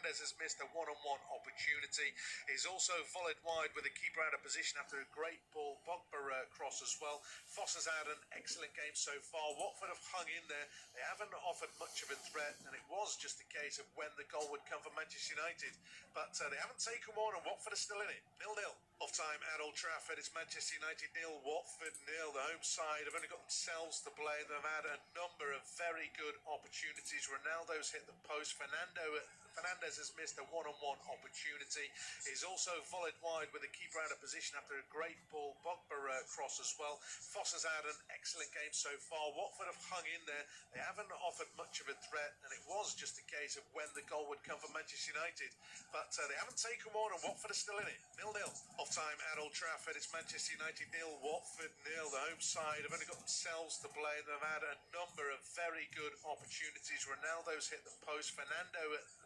Fernandez has missed a one-on-one opportunity. He's also volleyed wide with the keeper out of position after a great ball. Pogba cross as well. Foss has had an excellent game so far. Watford have hung in there. They haven't offered much of a threat, and it was just a case of when the goal would come for Manchester United. But they haven't taken one, and Watford are still in it. 0-0. Off time at Old Trafford, it's Manchester United 0, Watford 0. The home side have only got themselves to blame. They've had a number of very good opportunities. Ronaldo's hit the post. Fernandez has missed a one-on-one opportunity. He's also volleyed wide with the keeper out of position after a great ball. Pogba cross as well. Foss has had an excellent game so far. Watford have hung in there. They haven't offered much of a threat, and it was just a case of when the goal would come for Manchester United. But they haven't taken one, and Watford are still in it. 0-0. Off time at Old Trafford, it's Manchester United 0, Watford 0. The home side have only got themselves to blame. They've had a number of very good opportunities. Ronaldo's hit the post.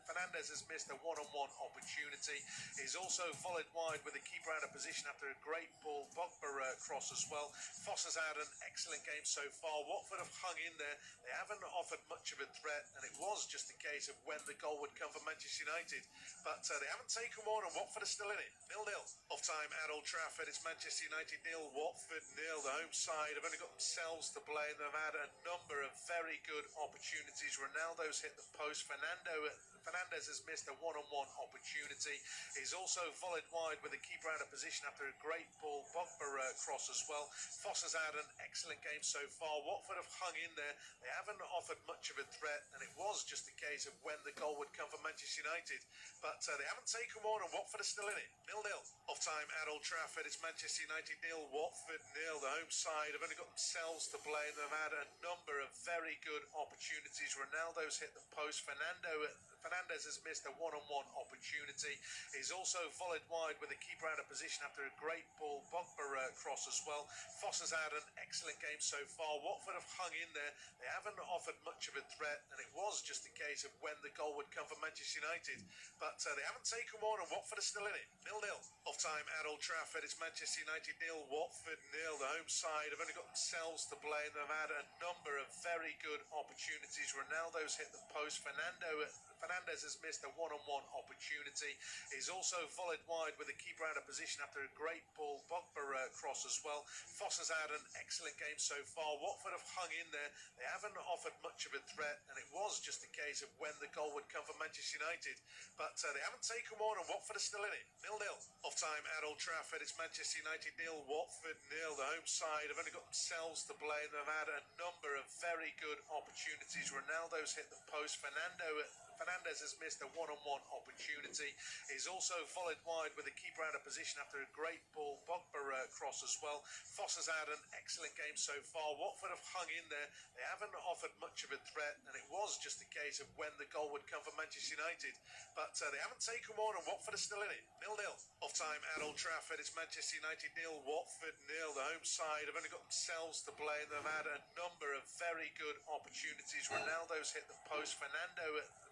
Fernandez has missed a one-on-one opportunity. He's also volleyed wide with the keeper out of position after a great ball. Pogba cross as well. Foss has had an excellent game so far. Watford have hung in there. They haven't offered much of a threat, and it was just a case of when the goal would come for Manchester United. But they haven't taken one, and Watford are still in it. 0-0. Off time at Old Trafford, it's Manchester United 0, Watford 0. The home side have only got themselves to blame. They've had a number of very good opportunities. Ronaldo's hit the post. Fernandez has missed a one-on-one opportunity. He's also volleyed wide with the keeper out of position after a great ball. Pogba cross as well. Foss has had an excellent game so far. Watford have hung in there. They haven't offered much of a threat, and it was just a case of when the goal would come for Manchester United. But they haven't taken one, and Watford are still in it. 0-0. Off time at Old Trafford, it's Manchester United 0, Watford 0. The home side have only got themselves to blame. They've had a number of very good opportunities. Ronaldo's hit the post. Fernandez has missed a one-on-one opportunity. He's also volleyed wide with the keeper out of position after a great ball. Pogba cross as well. Foss has had an excellent game so far. Watford have hung in there. They haven't offered much of a threat, and it was just a case of when the goal would come for Manchester United. But they haven't taken one, and Watford are still in it. 0-0. Off time at Old Trafford, it's Manchester United 0, Watford 0. The home side have only got themselves to blame. They've had a number of very good opportunities. Ronaldo's hit the post. Fernandez has missed a one-on-one opportunity. He's also volleyed wide with the keeper out of position after a great ball. Pogba cross as well. Foss has had an excellent game so far. Watford have hung in there. They haven't offered much of a threat, and it was just a case of when the goal would come for Manchester United. But they haven't taken one, and Watford are still in it. 0-0. Off time at Old Trafford, it's Manchester United 0, Watford 0. The home side have only got themselves to blame. They've had a number of very good opportunities. Ronaldo's hit the post. Fernandez has missed a one-on-one opportunity. He's also volleyed wide with the keeper out of position after a great ball. Pogba cross as well. Foss has had an excellent game so far. Watford have hung in there. They haven't offered much of a threat, and it was just a case of when the goal would come for Manchester United. But they haven't taken one, and Watford are still in it. 0-0. Off time at Old Trafford, it's Manchester United 0, Watford 0. The home side have only got themselves to blame. They've had a number of very good opportunities. Ronaldo's hit the post.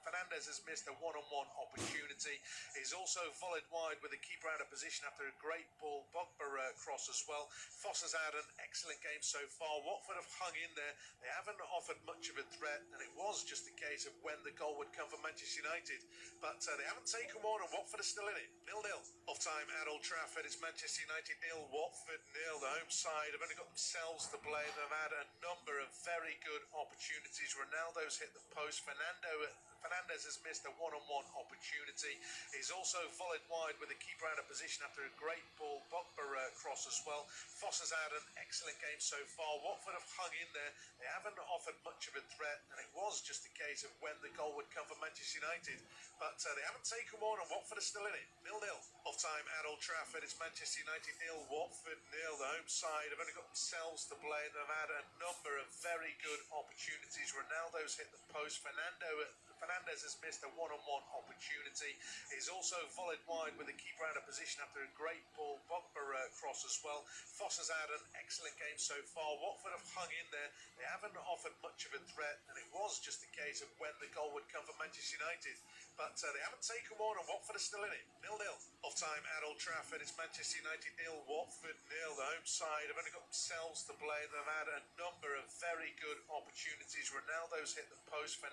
Fernandez has missed a one-on-one opportunity. He's also volleyed wide with the keeper out of position after a great ball. Pogba cross as well. Foss has had an excellent game so far. Watford have hung in there. They haven't offered much of a threat, and it was just a case of when the goal would come for Manchester United. But they haven't taken one, and Watford are still in it. 0-0. Off time at Old Trafford, it's Manchester United 0, Watford 0. The home side have only got themselves to blame. They've had a number of very good opportunities. Ronaldo's hit the post. Fernandez has missed a one-on-one opportunity. He's also volleyed wide with the keeper out of position after a great ball. Pogba cross as well. Foss has had an excellent game so far. Watford have hung in there. They haven't offered much of a threat, and it was just a case of when the goal would come for Manchester United. But they haven't taken one, and Watford are still in it. 0-0. Off time at Old Trafford, it's Manchester United 0, Watford 0. The home side have only got themselves to blame. They've had a number of very good opportunities. Ronaldo's hit the post. Fernandez has missed a one-on-one opportunity. He's also volleyed wide with the keeper out of position after a great ball. Pogba cross as well. Foss has had an excellent game so far. Watford have hung in there. They haven't offered much of a threat, and it was just a case of when the goal would come for Manchester United. But they haven't taken one, and Watford are still in it. 0-0. Off time at Old Trafford, it's Manchester United 0, Watford 0. The home side have only got themselves to blame. They've had a number of very good opportunities. Ronaldo's hit the post.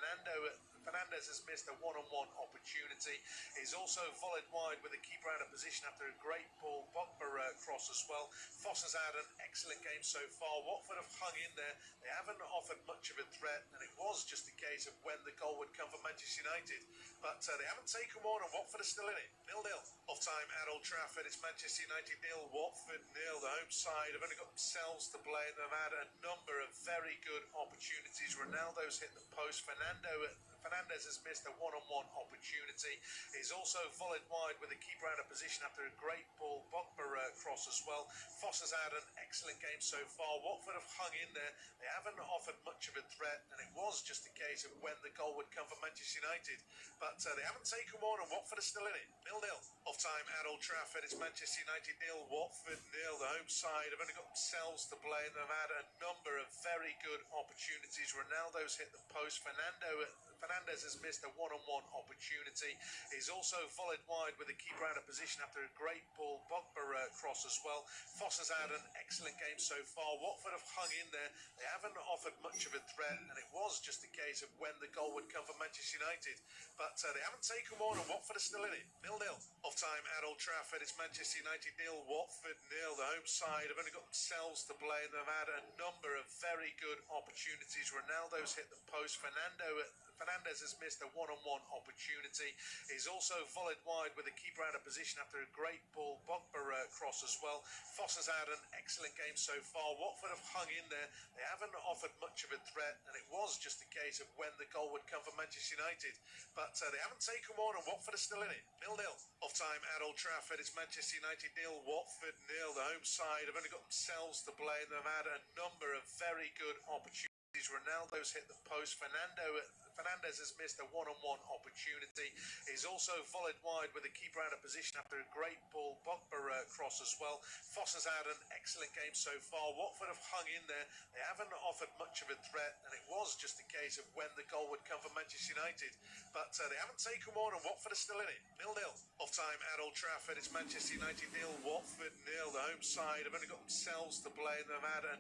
Fernandez has missed a one-on-one opportunity. He's also volleyed wide with the keeper out of position after a great ball Pogba cross as well. Foss has had an excellent game so far. Watford have hung in there. They haven't offered much of a threat, and it was just a case of when the goal would come for Manchester United. But they haven't taken one, and Watford are still in it. 0-0. Off-time at Old Trafford. It's Manchester United 0, Watford 0. The home side have only got themselves to blame. They've had a number of very good opportunities. Ronaldo's hit the post. Fernandez has missed a one-on-one opportunity. He's also volleyed wide with the keeper out of position after a great ball Pogba cross as well. Foss has had an excellent game so far. Watford have hung in there. They haven't offered much of a threat, and it was just a case of when the goal would come for Manchester United. But they haven't taken one, and Watford are still in it. 0-0. Off-time at Old Trafford. It's Manchester United 0, Watford 0. The home side have only got themselves to blame. They've had a number of very good opportunities. Ronaldo's hit the post. Fernandez has missed a one-on-one opportunity. He's also volleyed wide with the keeper out of position after a great ball Pogba cross as well. Foss has had an excellent game so far. Watford have hung in there. They haven't offered much of a threat, and it was just a case of when the goal would come for Manchester United. But they haven't taken one, and Watford are still in it. 0-0. Off-time at Old Trafford. It's Manchester United 0, Watford 0. The home side have only got themselves to blame. They've had a number of very good opportunities. Ronaldo's hit the post. Fernandez has missed a one-on-one opportunity. He's also volleyed wide with the keeper out of position after a great ball Pogba cross as well. Foss has had an excellent game so far. Watford have hung in there. They haven't offered much of a threat, and it was just a case of when the goal would come for Manchester United. But they haven't taken one, and Watford are still in it. 0-0. Off-time at Old Trafford. It's Manchester United 0, Watford 0. The home side have only got themselves to blame. They've had a number of very good opportunities. Ronaldo's hit the post. Fernandez has missed a one-on-one opportunity. He's also volleyed wide with the keeper out of position after a great ball Pogba cross as well. Foss has had an excellent game so far. Watford have hung in there. They haven't offered much of a threat, and it was just a case of when the goal would come for Manchester United. But they haven't taken one, and Watford are still in it. 0-0. Off-time at Old Trafford. It's Manchester United 0, Watford 0. The home side have only got themselves to blame. They've had a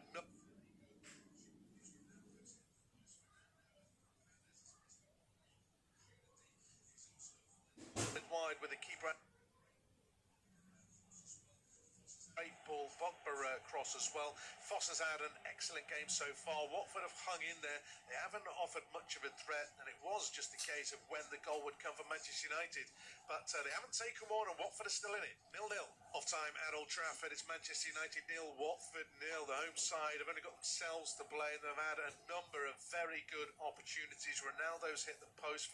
wide with the keeper. Great ball Pogba cross as well. Foss has had an excellent game so far. Watford have hung in there. They haven't offered much of a threat, and it was just a case of when the goal would come for Manchester United. But they haven't taken one, and Watford are still in it. 0-0. Off-time at Old Trafford. It's Manchester United 0, Watford 0. The home side have only got themselves to blame. They've had a number of very good opportunities. Ronaldo's hit the post.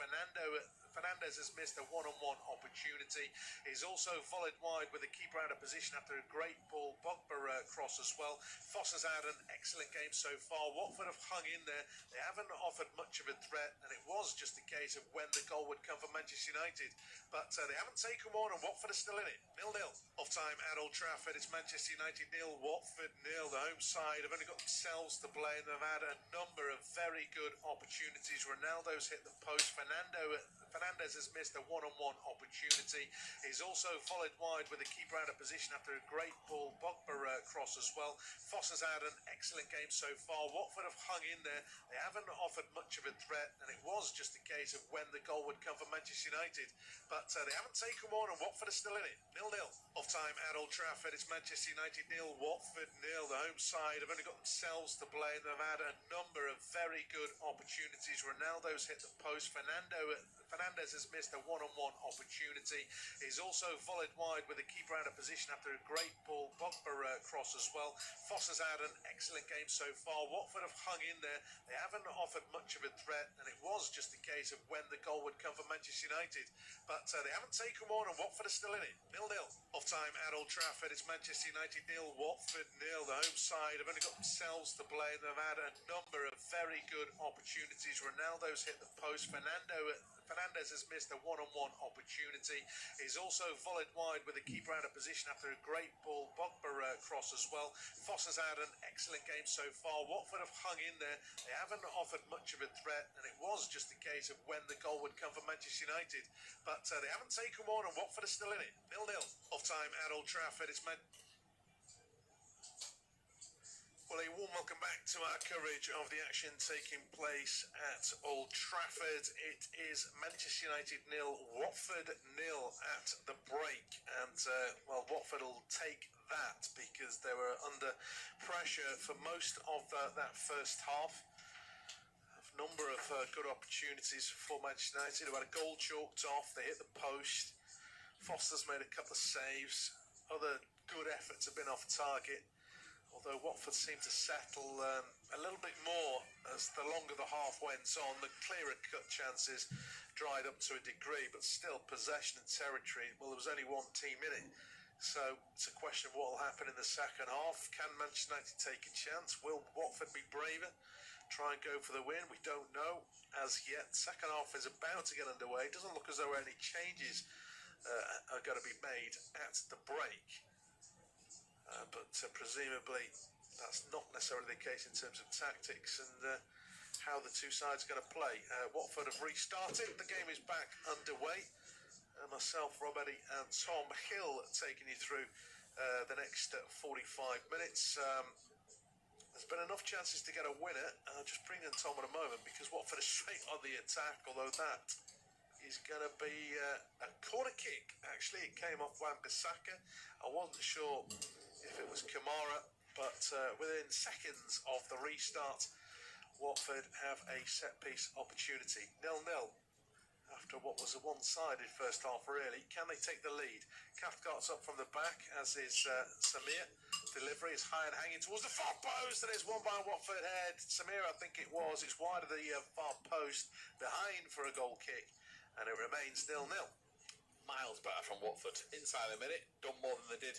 Fernandez has missed a one-on-one opportunity. He's also volleyed wide with the keeper out of position after a great ball Pogba cross as well. Foss has had an excellent game so far. Watford have hung in there. They haven't offered much of a threat, and it was just a case of when the goal would come for Manchester United. But they haven't taken one, and Watford are still in it. 0-0. Off-time at Old Trafford. It's Manchester United 0, Watford 0. The home side have only got themselves to blame. They've had a number of very good opportunities. Ronaldo's hit the post. Fernandez has missed a one-on-one opportunity. He's also volleyed wide with the keeper out of position after a great ball Pogba cross as well. Foss has had an excellent game so far. Watford have hung in there. They haven't offered much of a threat, and it was just a case of when the goal would come for Manchester United. But they haven't taken one, and Watford are still in it. 0-0. Off-time at Old Trafford. It's Manchester United 0, Watford 0. The home side have only got themselves to blame. They've had a number of very good opportunities. Ronaldo's hit the post. Fernandez has missed a one-on-one opportunity. He's also volleyed wide with the keeper out of position after a great ball Pogba cross as well. Foss has had an excellent game so far. Watford have hung in there. They haven't offered much of a threat, and it was just a case of when the goal would come for Manchester United. But they haven't taken one, and Watford are still in it. 0-0. Off-time at Old Trafford. It's Manchester United 0, Watford 0. The home side have only got themselves to blame. They've had a number of very good opportunities. Ronaldo's hit the post. Fernandez has missed a one-on-one opportunity. He's also volleyed wide with the keeper out of position after a great ball Pogba cross as well. Foss has had an excellent game so far. Watford have hung in there. They haven't offered much of a threat, and it was just a case of when the goal would come for Manchester United. But they haven't taken one, and Watford are still in it. 0-0. Off-time at Old Trafford. It's Well, a warm welcome back to our coverage of the action taking place at Old Trafford. It is Manchester United 0, Watford 0 at the break. And, well, Watford will take that because they were under pressure for most of that first half. A number of good opportunities for Manchester United. They had a goal chalked off, they hit the post. Foster's made a couple of saves. Other good efforts have been off target. Although Watford seemed to settle a little bit more as the longer the half went on, the clearer cut chances dried up to a degree, but still possession and territory. Well, there was only one team in it, so it's a question of what will happen in the second half. Can Manchester United take a chance? Will Watford be braver? Try and go for the win? We don't know as yet. Second half is about to get underway. It doesn't look as though any changes are going to be made at the break. But presumably that's not necessarily the case in terms of tactics and how the two sides are going to play. Watford have restarted. The game is back underway. Myself, Rob Eddy and Tom Hill taking you through the next 45 minutes. There's been enough chances to get a winner. I'll just bring in Tom in a moment because Watford is straight on the attack, although that is going to be a corner kick. Actually, it came off Wan-Bissaka. I wasn't sure if it was Kamara, but within seconds of the restart, Watford have a set-piece opportunity. 0-0 after what was a one-sided first half, really. Can they take the lead? Cathcart's up from the back, as is Samir. Delivery is high and hanging towards the far post, and it's won by a Watford head. Samir, I think it was. It's wide of the far post, behind for a goal kick, and it remains 0-0. Miles better from Watford. Inside a minute, done more than they did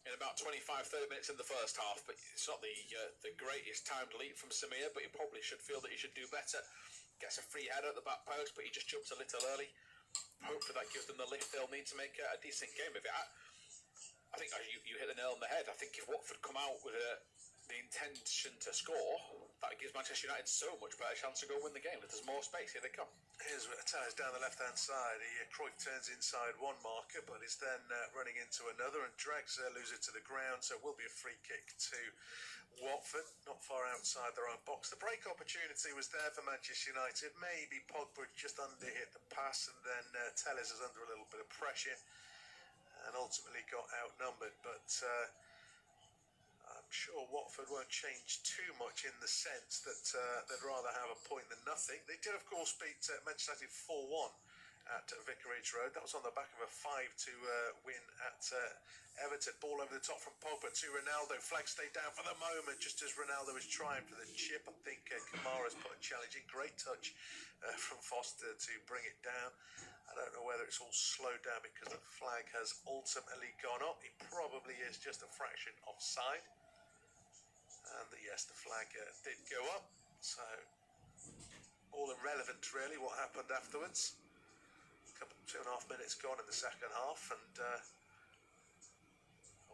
in about 25-30 minutes in the first half, but it's not the greatest timed leap from Samir, but he probably should feel that he should do better. Gets a free header at the back post, but he just jumps a little early. Hopefully that gives them the lift they'll need to make a decent game of it. I think you hit the nail on the head. I think if Watford come out with the intention to score, that gives Manchester United so much better chance to go win the game. If there's more space, here they come. Here's Taz down the left-hand side. Cruyff turns inside one marker, but is then running into another and drags loser to the ground. So it will be a free kick to Watford, not far outside their own box. The break opportunity was there for Manchester United. Maybe Pogba just under-hit the pass, and then Telles is under a little bit of pressure and ultimately got outnumbered. But I'm sure Watford won't change too much in the sense that they'd rather have a point than nothing. They did, of course, beat Manchester United 4-1 at Vicarage Road. That was on the back of a 5-2 win at Everton. Ball over the top from Pogba to Ronaldo. Flag stayed down for the moment, just as Ronaldo was trying for the chip. I think Kamara's put a challenge in. Great touch from Foster to bring it down. I don't know whether it's all slowed down because the flag has ultimately gone up. It probably is just a fraction offside. And yes, the flag did go up, so all irrelevant really what happened afterwards. 2.5 minutes gone in the second half, and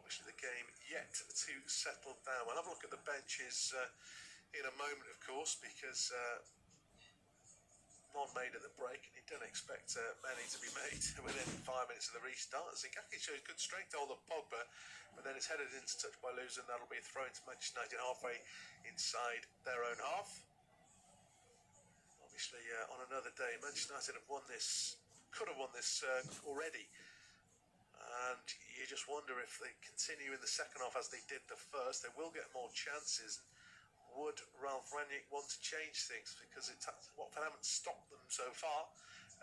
obviously the game yet to settle down. We'll have a look at the benches in a moment, of course, because none made at the break, and you don't expect many to be made within 5 minutes of the restart. Zingaki shows good strength to hold up Pogba, but then it's headed into touch by Luz, and that'll be a throw into Manchester United halfway inside their own half. Obviously, on another day, Manchester United have won this, could have won this already, and you just wonder if they continue in the second half as they did the first. They will get more chances. Would Ralph Rangnick want to change things? Because Watford haven't stopped them so far.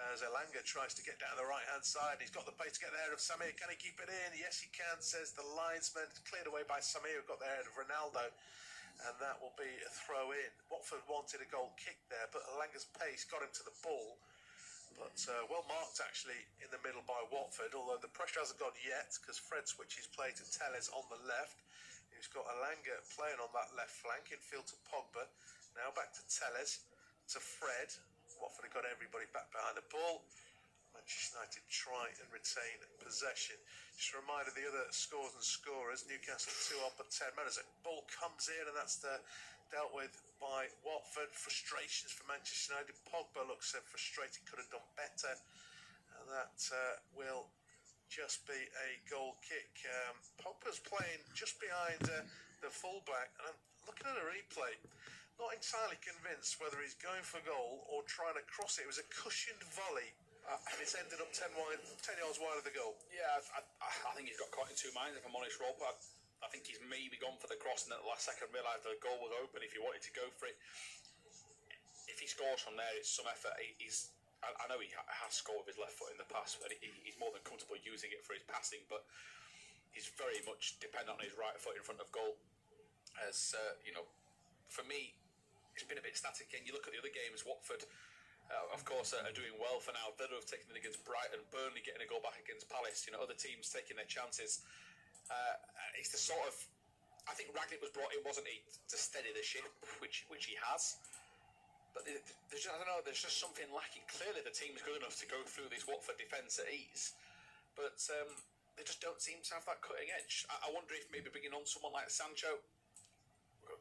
As Elanga tries to get down the right-hand side. He's got the pace to get the head of Samir. Can he keep it in? Yes, he can, says the linesman. It's cleared away by Samir, who got the head of Ronaldo. And that will be a throw in. Watford wanted a goal kick there, but Elanga's pace got him to the ball. But well marked, actually, in the middle by Watford, although the pressure hasn't gone yet, because Fred switches play to Telles on the left. He's got Elanga playing on that left flank, infield to Pogba. Now back to Telles, to Fred. Watford have got everybody back behind the ball. Manchester United try and retain possession. Just a reminder of the other scores and scorers. Newcastle 2 up at 10 minutes. A ball comes in, and that's dealt with by Watford. Frustrations for Manchester United. Pogba looks frustrated, could have done better. And that will just be a goal kick. Pogba's playing just behind the fullback, and I'm looking at a replay, not entirely convinced whether he's going for goal or trying to cross it. It was a cushioned volley, and it's ended up 10 yards wide of the goal. Yeah, I think he's got caught in two minds, if I'm honest, Rob. I think he's maybe gone for the cross and at the last second realised the goal was open if he wanted to go for it. If he scores from there, it's some effort. I know he has scored with his left foot in the past, and he's more than comfortable using it for his passing, but he's very much dependent on his right foot in front of goal. As for me, it's been a bit static. And you look at the other games, Watford, of course, are doing well for now. Villa have taken it against Brighton, Burnley getting a goal back against Palace. Other teams taking their chances. It's the sort of, I think Ragnick was brought in, wasn't he, to steady the ship, which he has. But there's just, I don't know, there's just something lacking. Clearly the team's good enough to go through this Watford defence at ease, but they just don't seem to have that cutting edge. I wonder if maybe bringing on someone like Sancho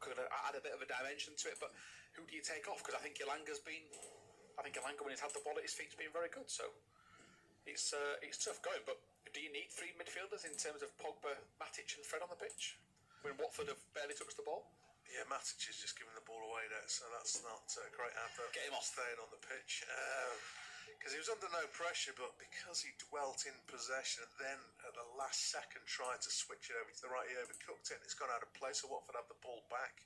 could add a bit of a dimension to it, but who do you take off? Because I think Elanga, when he's had the ball at his feet, has been very good, so it's tough going. But do you need three midfielders in terms of Pogba, Matic and Fred on the pitch when Watford have barely touched the ball? Yeah, Matic is just giving the ball away there, so that's not a great advert. Get him off. Staying on the pitch. Because he was under no pressure, but because he dwelt in possession and then at the last second tried to switch it over to the right, he overcooked it and it's gone out of play, so Watford have the ball back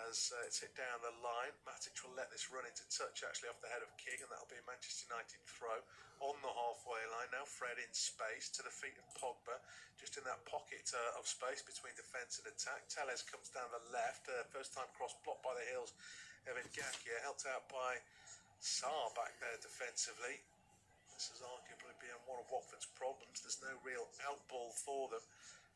as it's hit down the line. Matic will let this run into touch actually off the head of King, and that'll be a Manchester United throw on the halfway line. Now Fred in space to the feet of Pogba, just in that pocket of space between defence and attack. Telles comes down the left, first time cross blocked by the heels of Ngakia, helped out by Sarr back there defensively. This has arguably been one of Watford's problems. There's no real outball for them,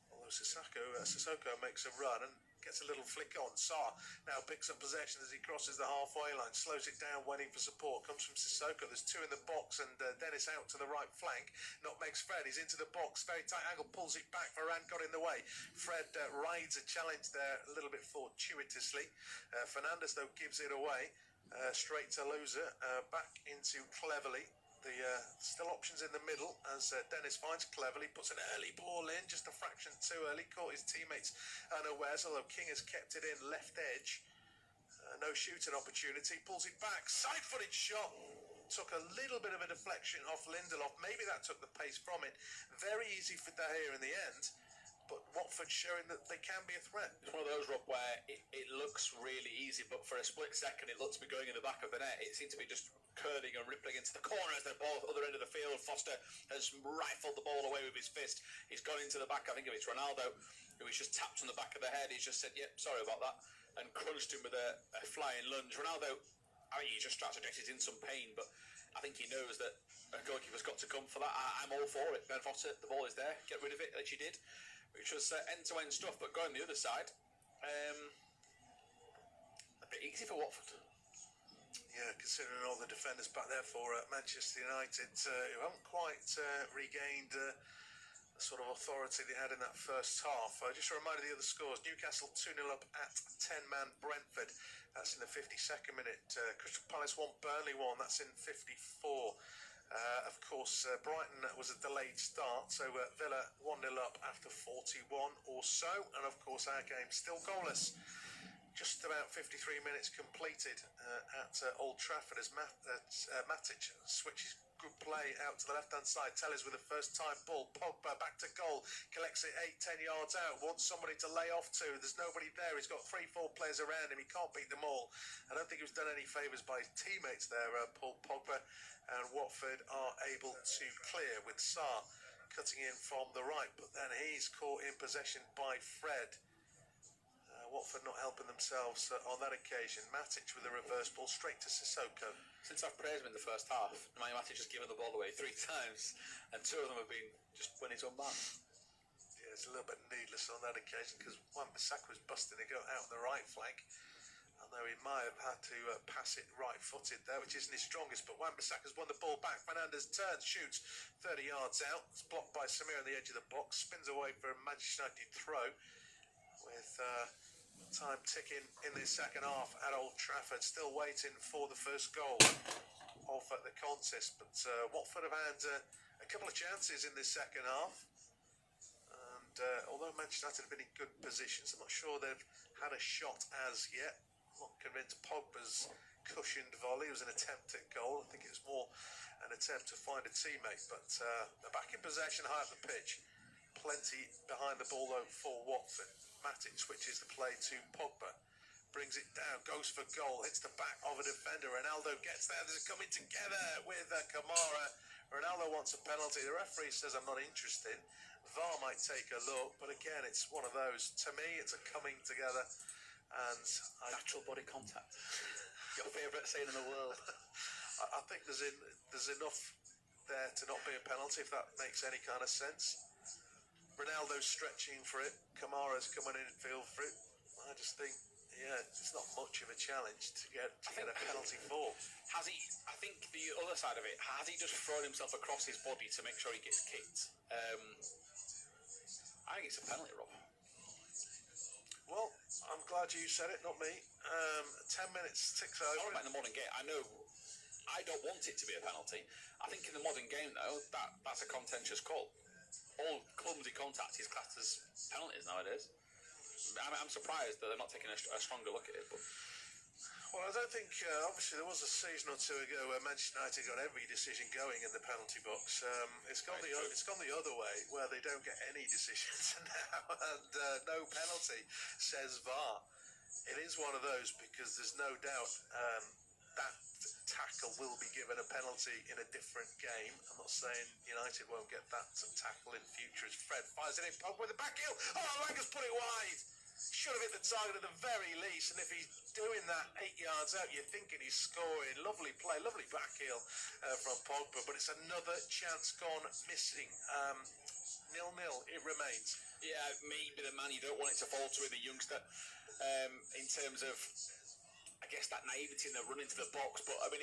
although Sissoko makes a run and gets a little flick on. Sarr now picks up possession as he crosses the halfway line, slows it down, waiting for support. Comes from Sissoko. There's two in the box, and Dennis out to the right flank. Not makes Fred. He's into the box. Very tight angle. Pulls it back. Varane got in the way. Fred rides a challenge there a little bit fortuitously. Fernandes though gives it away straight to loser. Back into Cleverley. Still options in the middle as Dennis finds Cleverley, puts an early ball in, just a fraction too early, caught his teammates unawares, although King has kept it in left edge. No shooting opportunity, pulls it back, side-footed shot, took a little bit of a deflection off Lindelof, maybe that took the pace from it. Very easy for De Gea in the end, but Watford showing that they can be a threat. It's one of those, Rob, where it looks really easy, but for a split second it looks to be going in the back of the net. It seemed to be just curling and rippling into the corner as the ball at the other end of the field. Foster has rifled the ball away with his fist. He's gone into the back. I think it's Ronaldo, who he's just tapped on the back of the head. He's just said, yep, sorry about that, and crunched him with a flying lunge. Ronaldo, I mean, he just starts to get he's in some pain, but I think he knows that a goalkeeper's got to come for that. I'm all for it. Ben Foster, the ball is there. Get rid of it, as you did, which was end-to-end stuff. But going the other side, a bit easy for Watford. Yeah, considering all the defenders back there for Manchester United, who haven't quite regained the sort of authority they had in that first half. Just a reminder of the other scores. Newcastle 2-0 up at 10-man Brentford. That's in the 52nd minute. Crystal Palace 1, Burnley 1. That's in 54. Of course, Brighton was a delayed start, so Villa 1-0 up after 41 or so. And of course, our game still goalless. Just about 53 minutes completed at Old Trafford as Matic switches good play out to the left-hand side. Telles with a first-time ball. Pogba back to goal. Collects it 8-10 yards out. Wants somebody to lay off to. There's nobody there. He's got 3-4 players around him. He can't beat them all. I don't think he was done any favours by his teammates there, Paul Pogba. And Watford are able to clear with Sarr cutting in from the right. But then he's caught in possession by Fred. Watford not helping themselves on that occasion. Matic with a reverse ball straight to Sissoko. Since I've praised him in the first half, Matic has given the ball away 3 times, and 2 of them have been just when he's on man. Yeah, it's a little bit needless on that occasion because Wan-Bissaka was busting to go out on the right flank. Although he might have had to pass it right-footed there, which isn't his strongest. But Wan-Bissaka's won the ball back. Fernandes turns, shoots 30 yards out. It's blocked by Samir on the edge of the box. Spins away for a Manchester United throw with time ticking in the second half at Old Trafford. Still waiting for the first goal of the contest. But Watford have had a couple of chances in this second half. And although Manchester United have been in good positions, I'm not sure they've had a shot as yet. I'm not convinced Pogba's cushioned volley was an attempt at goal. I think it was more an attempt to find a teammate. But they're back in possession, high up the pitch. Plenty behind the ball though for Watford. Matic switches the play to Pogba. Brings it down, goes for goal, hits the back of a defender. Ronaldo gets there. They're coming together with Kamara. Ronaldo wants a penalty. The referee says, I'm not interested. VAR might take a look, but again, it's one of those. To me, it's a coming together. And natural body contact. Your favourite saying in the world. I think there's enough there to not be a penalty, if that makes any kind of sense. Ronaldo's stretching for it. Kamara's coming in field for it. I just think, yeah, it's not much of a challenge to get a penalty for. Has he? I think the other side of it, has he just thrown himself across his body to make sure he gets kicked? I think it's a penalty, Rob. Well, I'm glad you said it, not me. 10 minutes ticks over. All about in the modern game, I know I don't want it to be a penalty. I think in the modern game, though, that's a contentious call. All clumsy contact is classed as penalties nowadays. I'm surprised that they're not taking a stronger look at it. But well, I don't think, obviously there was a season or two ago where Manchester United got every decision going in the penalty box. It's gone the other way, where they don't get any decisions now, and no penalty, says VAR. It is one of those, because there's no doubt that tackle will be given a penalty in a different game. I'm not saying United won't get that tackle in future, as Fred fires it in, Pogba with the back heel. Oh, Langer's put it wide. Should have hit the target at the very least, and if he's doing that 8 yards out, you're thinking he's scoring. Lovely play, lovely back heel from Pogba, but it's another chance gone missing. 0-0 it remains. yeah, maybe the man you don't want it to fall to with the youngster, in terms of, I guess, that naivety in the run into the box. But I mean,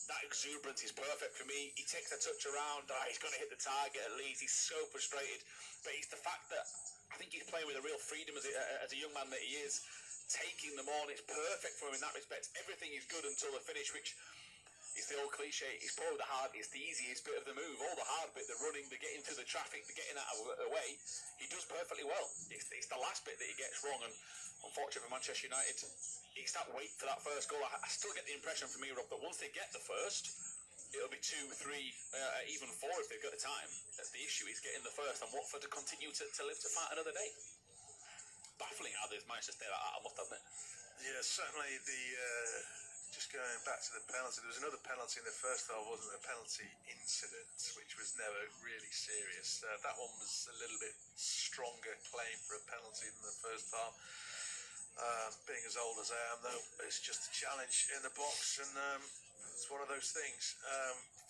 that exuberance is perfect for me. He takes a touch around, he's going to hit the target at least. He's so frustrated, but it's the fact that I think he's playing with a real freedom as a young man that he is, taking them on. It's perfect for him in that respect. Everything is good until the finish, which is the old cliche. It's probably the easiest bit of the move. All the hard bit, the running, the getting through the traffic, the getting out of the way, he does perfectly well. It's the last bit that he gets wrong, and unfortunately for Manchester United, it's that wait for that first goal. I still get the impression from me, Rob, that once they get the first, it'll be 2, 3, even 4 if they've got the time. The issue is getting the first, and Watford to continue to live to fight another day. Baffling how they've managed to stay like that, I must admit. Yeah, certainly just going back to the penalty, there was another penalty in the first half, wasn't there? A penalty incident, which was never really serious. That one was a little bit stronger claim for a penalty than the first half. Being as old as I am, though, it's just a challenge in the box, and it's one of those things.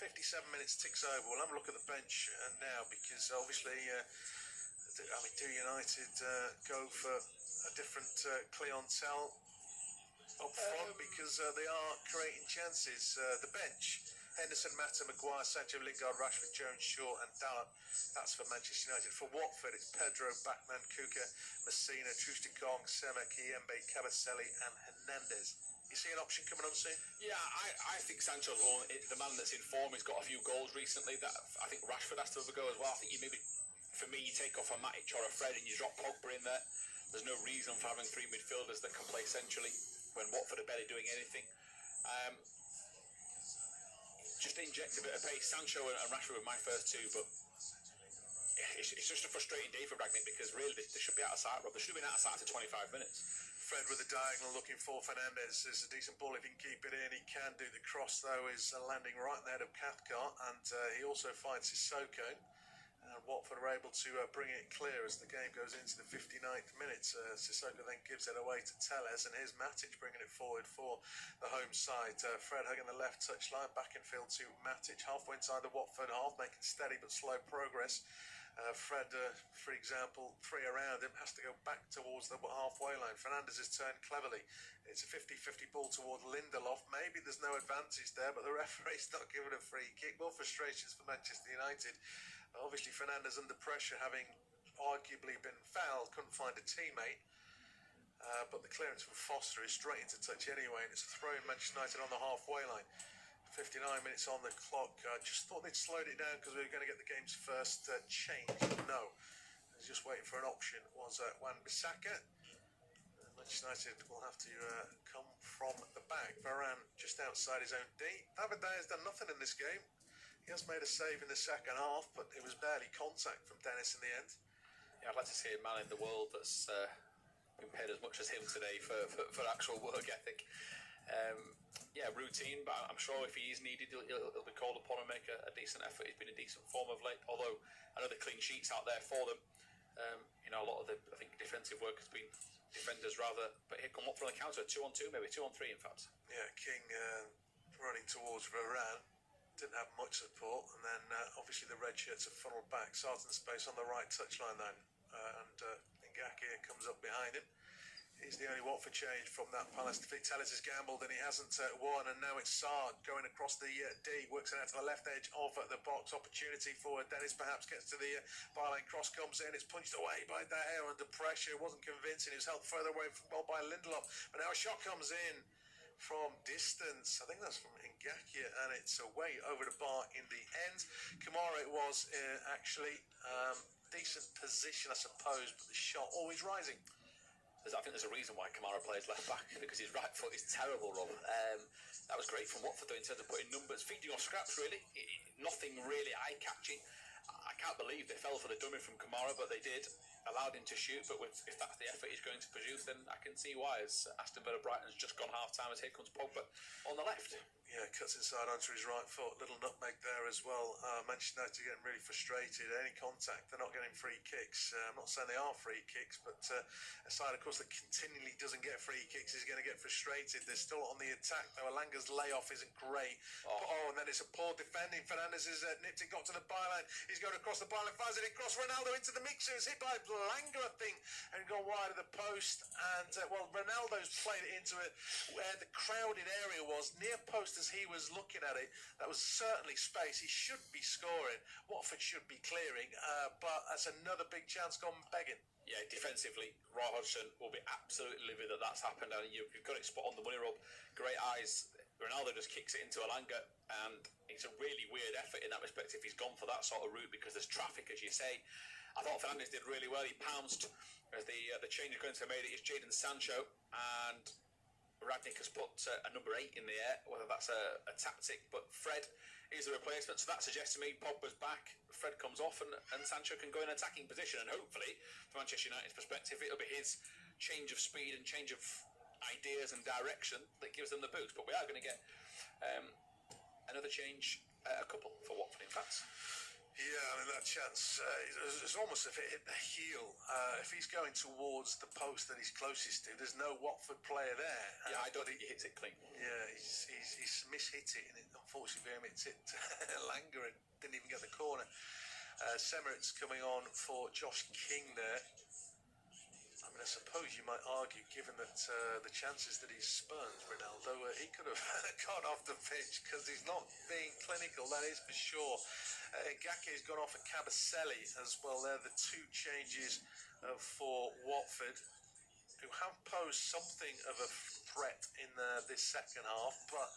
57 minutes ticks over. We'll have a look at the bench now, because obviously, do United go for a different clientele up front, because they are creating chances? The bench: Henderson, Mata, Maguire, Sancho, Lingard, Rashford, Jones, Shaw and Dalot. That's for Manchester United. For Watford, it's Pedro, Bachmann, Kuka, Messina, Trusticong, Sema, Kiembe, Cabaselli and Hernandez. You see an option coming on soon? Yeah, I think Sancho's the man that's in form. He's got a few goals recently. That I think Rashford has to have a go as well. I think for me, you take off a Matic or a Fred and you drop Pogba in there. There's no reason for having 3 midfielders that can play centrally when Watford are barely doing anything. Just inject a bit of pace. Sancho and Rashford were my first 2, but it's just a frustrating day for Ragnick, because really they should be out of sight, Rob. They should have been out of sight for 25 minutes. Fred with the diagonal looking for Fernandez. There's a decent ball if he can keep it in. He can do. The cross, though, is landing right in the head of Cathcart, and he also finds Sissoko. And Watford are able to bring it clear as the game goes into the 59th minute. Sissoko then gives it away to Telles, and here's Matic bringing it forward for the home side. Fred hugging the left touchline, back in field to Matic, halfway inside the Watford half, making steady but slow progress. Fred, for example, 3 around him, has to go back towards the halfway line. Fernandez has turned cleverly. It's a 50-50 ball toward Lindelof. Maybe there's no advantage there, but the referee's not giving a free kick. More frustrations for Manchester United. Obviously, Fernandez under pressure, having arguably been fouled, couldn't find a teammate. But the clearance from Foster is straight into touch anyway, and it's a throw in Manchester United on the halfway line. 59 minutes on the clock. I just thought they'd slowed it down because we were going to get the game's first change. No. He's just waiting for an option. Was Wan-Bissaka. Manchester United will have to come from the back. Varane just outside his own D. David has done nothing in this game. He has made a save in the second half, but it was barely contact from Dennis in the end. Yeah, I'd like to see a man in the world that's been paid as much as him today for actual work ethic. Yeah, routine, but I'm sure if he is needed, he'll be called upon and make a decent effort. He's been in decent form of late, although I know the clean sheets out there for them. A lot of the, I think, defensive work has been defenders rather, but here come up from the counter, 2-on-2, maybe 2-on-3 in fact. Yeah, King running towards Varane, didn't have much support, and then obviously the red shirts are funneled back. Sarton space on the right touchline then, and Ngaki comes up behind him. He's the only Watford change from that Palace defeat. Tellis has gambled and he hasn't won, and now it's Saad going across the D, works it out to the left edge of the box. Opportunity for Dennis, perhaps gets to the byline, cross comes in, it's punched away by De Gea under pressure. It wasn't convincing, it was held further away from goal by Lindelof, but now a shot comes in from distance. I think that's from Ngaki, and it's away over the bar in the end. Kamara it was actually decent position, I suppose, but the shot always rising. I think there's a reason why Kamara plays left back, because his right foot is terrible, Rob. That was great from Watford though, in terms of putting numbers, feeding off scraps really. Nothing really eye-catching. I can't believe they fell for the dummy from Kamara, but they did. Allowed him to shoot, but if that's the effort he's going to produce, then I can see why. As Aston Villa Brighton's just gone half-time, as here comes Pogba on the left. Yeah, cuts inside onto his right foot. Little nutmeg there as well. Manchester United getting really frustrated. Any contact, they're not getting free kicks. I'm not saying they are free kicks, but a side, of course, that continually doesn't get free kicks is going to get frustrated. They're still on the attack, though. Alanga's layoff isn't great. And then it's a poor defending. Fernandes has nipped it, got to the byline. He's going across the byline, fires it across. Ronaldo into the mixer. It's hit by Alanga, I think, and gone wide of the post. And, Ronaldo's played it into it where the crowded area was, near post as he was looking at it. That was certainly space. He should be scoring. Watford should be clearing, but that's another big chance gone begging. Yeah, defensively, Roy Hodgson will be absolutely livid that that's happened, and you've got it spot on the money, Rob. Great eyes. Ronaldo just kicks it into Alanga, and it's a really weird effort in that respect if he's gone for that sort of route, because there's traffic, as you say. I thought Fernandes did really well. He pounced as the change is going to have made it is Jadon Sancho, and Radnick has put a number 8 in the air, whether that's a tactic, but Fred is the replacement, so that suggests to me Pogba's back, Fred comes off, and Sancho can go in an attacking position, and hopefully, from Manchester United's perspective, it'll be his change of speed and change of ideas and direction that gives them the boost. But we are going to get another change, a couple for Watford, in fact. Yeah, I mean, that chance, it's almost if it hit the heel. If he's going towards the post that he's closest to, there's no Watford player there. Yeah, I don't think he hits it clean. Yeah, he's mishit it, and unfortunately for him, it's hit Langer and didn't even get the corner. Semerit's coming on for Josh King there. I mean, I suppose you might argue, given that the chances that he's spurned Ronaldo, he could have gone off the pitch because he's not being clinical, that is for sure. Ngake's gone off at Cabaselli as well. They're the two changes for Watford, who have posed something of a threat in this second half, but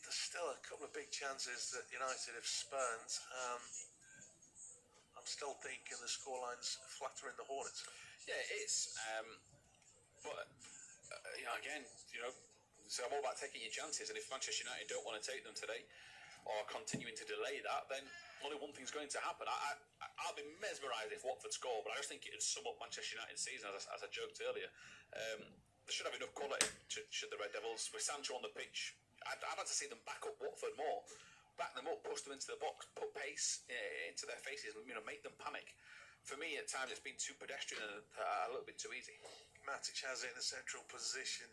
there's still a couple of big chances that United have spurned. I'm still thinking the scoreline's flattering the Hornets. Yeah, it is. But again, so I'm all about taking your chances, and if Manchester United don't want to take them today, or continuing to delay that, then only one thing's going to happen. I'll be mesmerised if Watford score, but I just think it would sum up Manchester United's season, as I joked earlier. They should have enough quality, should the Red Devils, with Sancho on the pitch. I'd like to see them back up Watford more, back them up, push them into the box, put pace into their faces, and make them panic. For me, at times, it's been too pedestrian and a little bit too easy. Matic has it in a central position.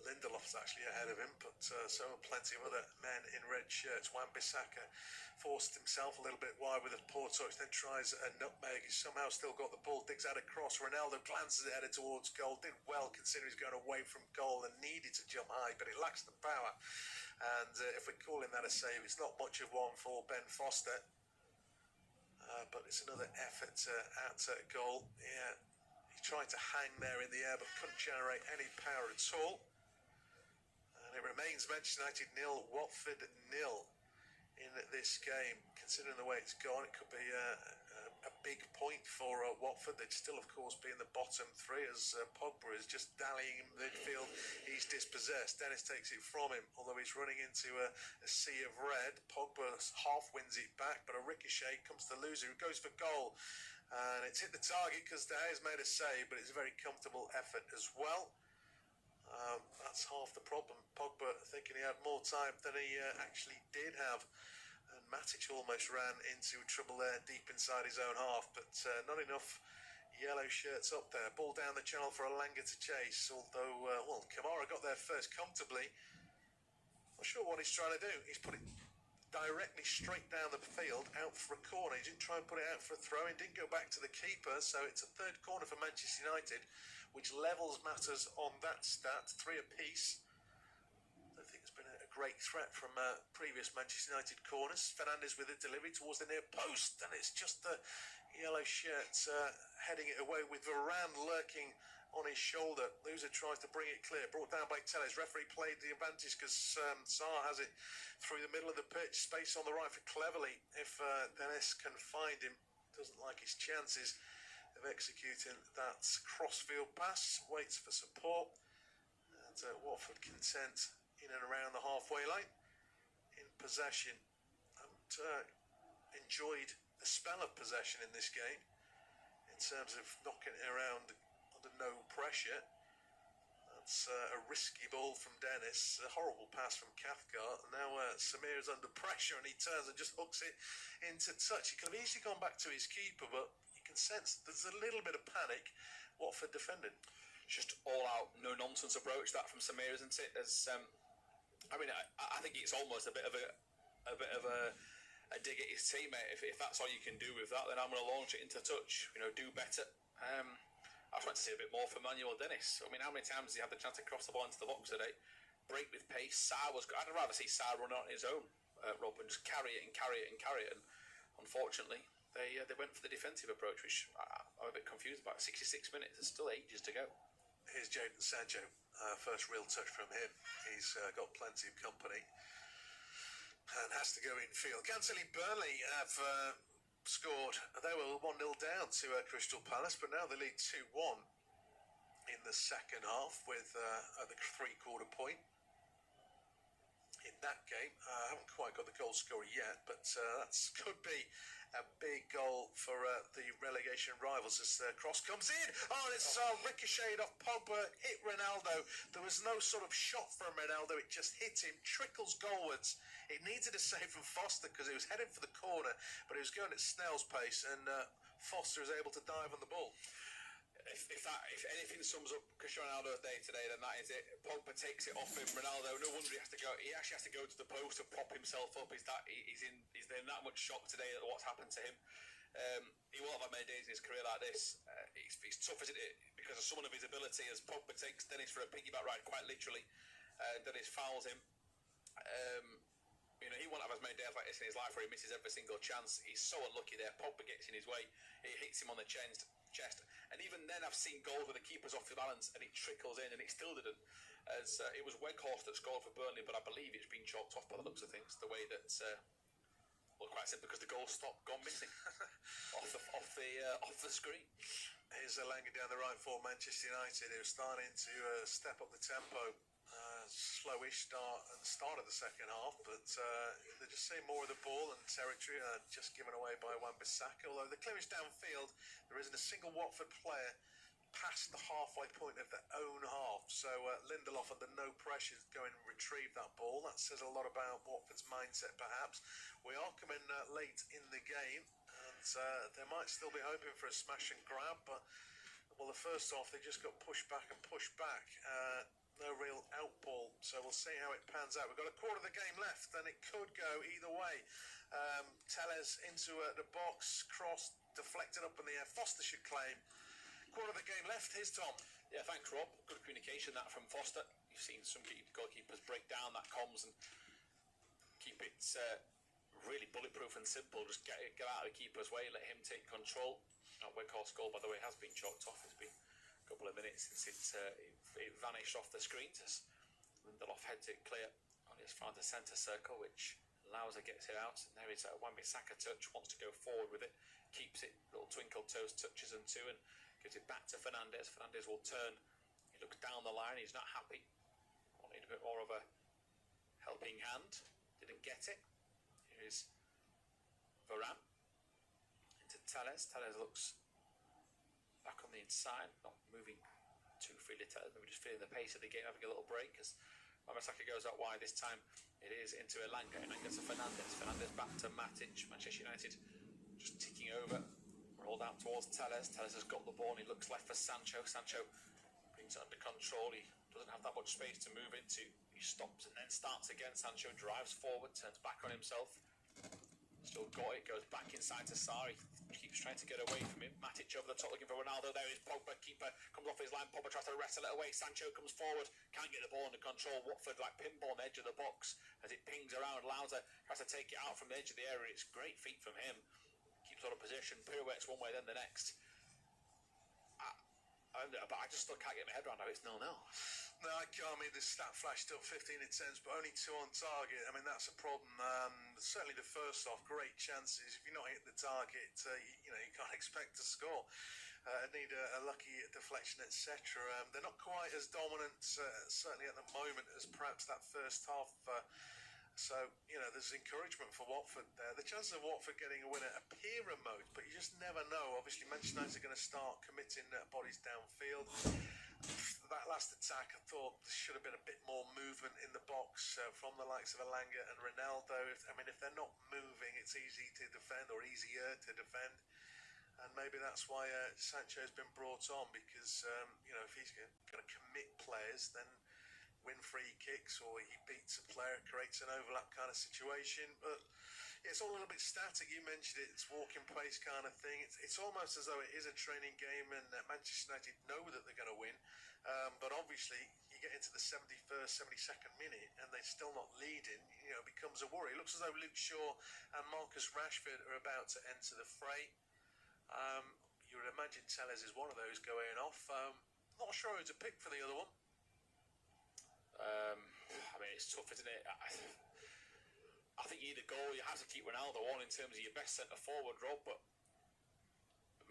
Lindelof's actually ahead of him, but so are plenty of other men in red shirts. Wan-Bissaka forced himself a little bit wide with a poor touch, then tries a nutmeg. He's somehow still got the ball, digs out a cross. Ronaldo glances it, headed towards goal. Did well considering he's going away from goal and needed to jump high, but it lacks the power. And if we're calling that a save, it's not much of one for Ben Foster. But it's another effort at goal. Yeah, he tried to hang there in the air, but couldn't generate any power at all. And it remains Manchester United 0, Watford 0 in this game. Considering the way it's gone, it could be a big point for Watford. They'd still, of course, be in the bottom three as Pogba is just dallying in midfield. He's dispossessed. Dennis takes it from him, although he's running into a sea of red. Pogba half wins it back, but a ricochet comes to the loser, who goes for goal. And it's hit the target because De Gea's made a save, but it's a very comfortable effort as well. That's half the problem. Pogba thinking he had more time than he actually did have. And Matic almost ran into trouble there deep inside his own half, but not enough yellow shirts up there. Ball down the channel for Elanga to chase, although, well, Kamara got there first comfortably. Not sure what he's trying to do. He's put it directly straight down the field, out for a corner. He didn't try and put it out for a throw. He didn't go back to the keeper, so it's a third corner for Manchester United, which levels matters on that stat, 3 apiece. I think it's been a great threat from previous Manchester United corners. Fernandes with a delivery towards the near post, and it's just the yellow shirt heading it away with Varane lurking on his shoulder. Loser tries to bring it clear, brought down by Telles. Referee played the advantage because Sarr has it through the middle of the pitch, space on the right for Cleverley. If Dennis can find him, doesn't like his chances of executing that crossfield pass, waits for support, and Watford content in and around the halfway line in possession. Haven't enjoyed the spell of possession in this game in terms of knocking it around under no pressure. That's a risky ball from Dennis, a horrible pass from Cathcart. Now Samir is under pressure and he turns and just hooks it into touch. He could have easily gone back to his keeper, but you can sense there's a little bit of panic. Watford defending. Just all out, no nonsense approach that from Samir, isn't it? As I mean, I think it's almost a bit of a dig at his teammate. If that's all you can do with that, then I'm going to launch it into touch. You know, do better. I was trying to see a bit more from Manuel Dennis. I mean, how many times has he had the chance to cross the ball into the box today? Break with pace. Sarr was. I'd rather see Sarr run on his own, Rob, and just carry it and carry it and carry it. And unfortunately, they went for the defensive approach, which I'm a bit confused about. 66 minutes. There's still ages to go. Here's Jadon Sancho. First real touch from him. He's got plenty of company and has to go infield. Canceli Burnley have scored. They were 1-0 down to Crystal Palace, but now they lead 2-1 in the second half with the 3-quarter point in that game. I haven't quite got the goal scorer yet, but that could be a big goal for the relegation rivals as the cross comes in. Oh, and it's ricocheted off Pogba, hit Ronaldo. There was no sort of shot from Ronaldo. It just hit him, trickles goalwards. It needed a save from Foster because he was heading for the corner, but he was going at snail's pace, and Foster is able to dive on the ball. If anything sums up Cristiano Ronaldo's day today, then that is it. Pogba takes it off him. Ronaldo, no wonder he has to go. He actually has to go to the post to prop himself up. He's in that much shock today at what's happened to him. He won't have many days in his career like this. It's tough, isn't it? Because of someone of his ability, as Pogba takes Dennis for a piggyback ride, quite literally. Dennis fouls him. You know, he won't have as many days like this in his life where he misses every single chance. He's so unlucky there. Pogba gets in his way. He hits him on the chest. And even then, I've seen goals where the keeper's off the balance and it trickles in, and it still didn't. As it was Weghorst that scored for Burnley, but I believe it's been chalked off by the looks of things. The way that, well, quite simple, because the goal stopped, gone missing off the screen. Here's Elanga down the right for Manchester United, who's starting to step up the tempo. Slowish start at the start of the second half, but they're just seeing more of the ball and territory just given away by Wan-Bissaka. Although the clearance downfield, there isn't a single Watford player past the halfway point of their own half. So Lindelof under no pressure to go and retrieve that ball. That says a lot about Watford's mindset, perhaps. We are coming late in the game, and they might still be hoping for a smash and grab, but well, the first half they just got pushed back and pushed back. No real outball, so we'll see how it pans out. We've got a quarter of the game left, and it could go either way. Telles into the box, cross deflected up in the air. Foster should claim. Quarter of the game left. Here's Tom. Yeah, thanks, Rob. Good communication that from Foster. You've seen some goalkeepers break down that comms and keep it really bulletproof and simple. Just get out of the keeper's way, let him take control. That Weghorst goal, by the way, has been chalked off. It's been a couple of minutes since it vanished off the screens as Lindelof heads it clear on his front of centre circle, which Louser gets it out. And there is a Wan-Bissaka touch, wants to go forward with it, keeps it, little twinkle toes, touches and two, and gives it back to Fernandes. Fernandes will turn. He looks down the line, he's not happy. Wanted a bit more of a helping hand. Didn't get it. Here is Varane. Into Telles. Telles looks back on the inside, not moving too freely. Telles maybe just feeling the pace of the game, having a little break as Wan-Bissaka goes out wide. This time it is into Elanga. Elanga to Fernandes. Fernandes back to Matic. Manchester United just ticking over. Rolled out towards Telles. Telles has got the ball and he looks left for Sancho. Sancho brings it under control. He doesn't have that much space to move into. He stops and then starts again. Sancho drives forward, turns back on himself. Still got it, goes back inside to Sarri. Keeps trying to get away from him. Matic over the top looking for Ronaldo. There is Pogba. Keeper comes off his line. Pogba tries to wrestle it away. Sancho comes forward. Can't get the ball under control. Watford like pinball on the edge of the box as it pings around. Louser tries to take it out from the edge of the area. It's great feet from him. Keeps on a position. Pirouettes one way then the next. But I just still can't get my head around how it's 0-0. No, I can't. I mean, the stat flashed up 15 attempts, but only 2 on target. I mean, that's a problem. Certainly the first half, great chances. If you're not hitting the target, you can't expect to score. Need a lucky deflection, etc. They're not quite as dominant, certainly at the moment, as perhaps that first half. So, there's encouragement for Watford there. The chances of Watford getting a winner appear remote, but you just never know. Obviously, Manchester United are going to start committing bodies downfield. That last attack, I thought there should have been a bit more movement in the box from the likes of Elanga and Ronaldo. If they're not moving, it's easy to defend, or easier to defend. And maybe that's why Sancho's been brought on, because, if he's going to commit players, then win free kicks, or he beats a player, creates an overlap kind of situation. But it's all a little bit static. You mentioned it, it's walking pace kind of thing. It's almost as though it is a training game, and Manchester United know that they're going to win. But obviously, you get into the 71st, 72nd minute, and they're still not leading. It becomes a worry. It looks as though Luke Shaw and Marcus Rashford are about to enter the fray. You would imagine Telles is one of those going off. Not sure who to pick for the other one. It's tough, isn't it? I think you need a goal. You have to keep Ronaldo on in terms of your best centre forward, Rob. But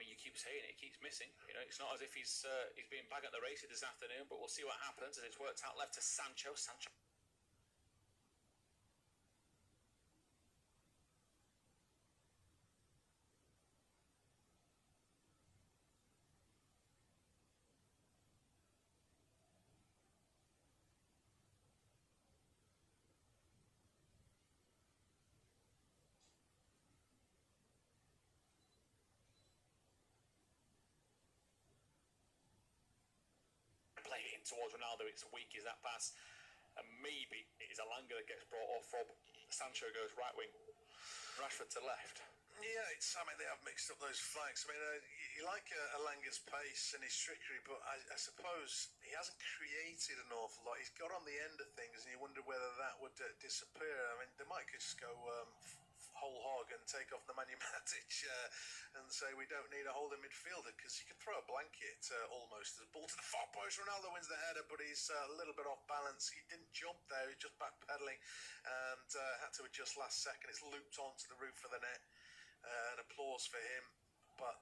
you keep saying it, he keeps missing. It's not as if he's being back at the races this afternoon. But we'll see what happens as it's worked out left to Sancho. Towards Ronaldo, it's weak as that pass, and maybe it is Elanga that gets brought off. Rob, Sancho goes right wing, Rashford to left. Yeah, they have mixed up those flanks. You like Elanga's pace and his trickery, but I suppose he hasn't created an awful lot. He's got on the end of things, and you wonder whether that would disappear. They might just go whole hog and take off the Matic and say we don't need a holding midfielder, because you could throw a blanket almost. The ball to the far post. Ronaldo wins the header, but he's a little bit off balance. He didn't jump there, he was just backpedaling and had to adjust last second. It's looped onto the roof of the net. And applause for him, but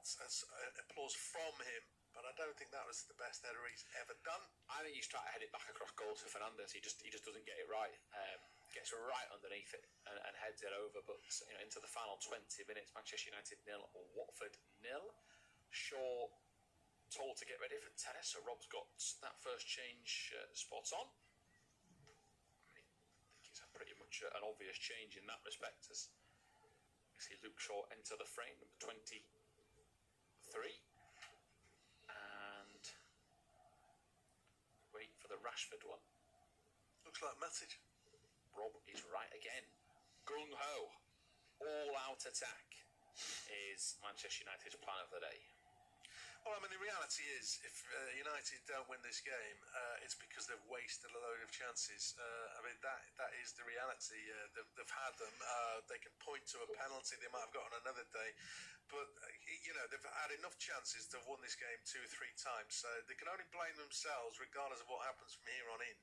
applause from him. But I don't think that was the best header he's ever done. I think he's trying to head it back across goal to Fernandes. He just doesn't get it right. Gets right underneath it and heads it over. But into the final 20 minutes, Manchester United 0, Watford 0. Shaw told to get ready for tennis, so Rob's got that first change spot on. I think it's pretty much an obvious change in that respect, as we see Luke Shaw enter the frame, number 23, and wait for the Rashford one. Looks like Matic. Rob is right again. Gung-ho, all-out attack is Manchester United's plan of the day. Well, the reality is, if United don't win this game, it's because they've wasted a load of chances. That is the reality. They've had them. They can point to a penalty they might have got on another day. But, they've had enough chances to have won this game 2 or 3 times. So they can only blame themselves, regardless of what happens from here on in.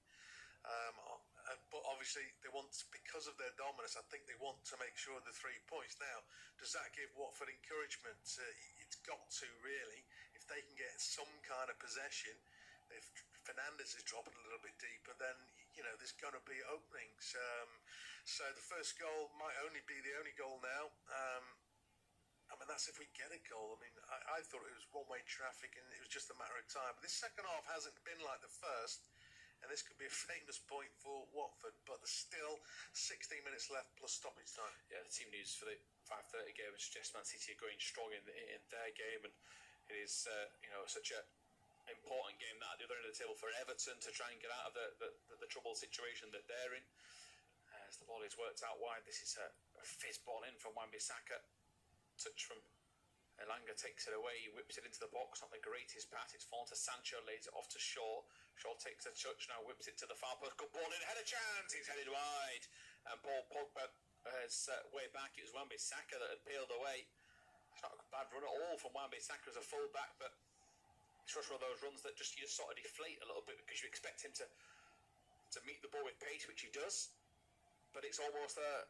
But obviously, they want, because of their dominance, I think they want to make sure of the 3 points. Now, does that give Watford encouragement? It's got to, really. If they can get some kind of possession, if Fernandes is dropping a little bit deeper, then, there's going to be openings. So the first goal might only be the only goal now. That's if we get a goal. I thought it was one-way traffic and it was just a matter of time. But this second half hasn't been like the first, and this could be a famous point for Watford. But there's still 16 minutes left plus stoppage time. Yeah, the team news for the 5:30 game suggests Man City are going strong in their game, and it is such a important game that at the other end of the table for Everton to try and get out of the troubled situation that they're in. As the ball is worked out wide, this is a fizz ball in from Wan-Bissaka. Touch from Elanga, takes it away, he whips it into the box, not the greatest pass, it's fallen to Sancho, lays it off to Shaw. Shaw takes a touch, now whips it to the far post, good ball in, header chance, he's headed wide, and Paul Pogba has way back. It was Wan-Bissaka that had peeled away. It's not a bad run at all from Wan-Bissaka as a full back, but it's just one of those runs that you just sort of deflate a little bit because you expect him to meet the ball with pace, which he does, but it's almost a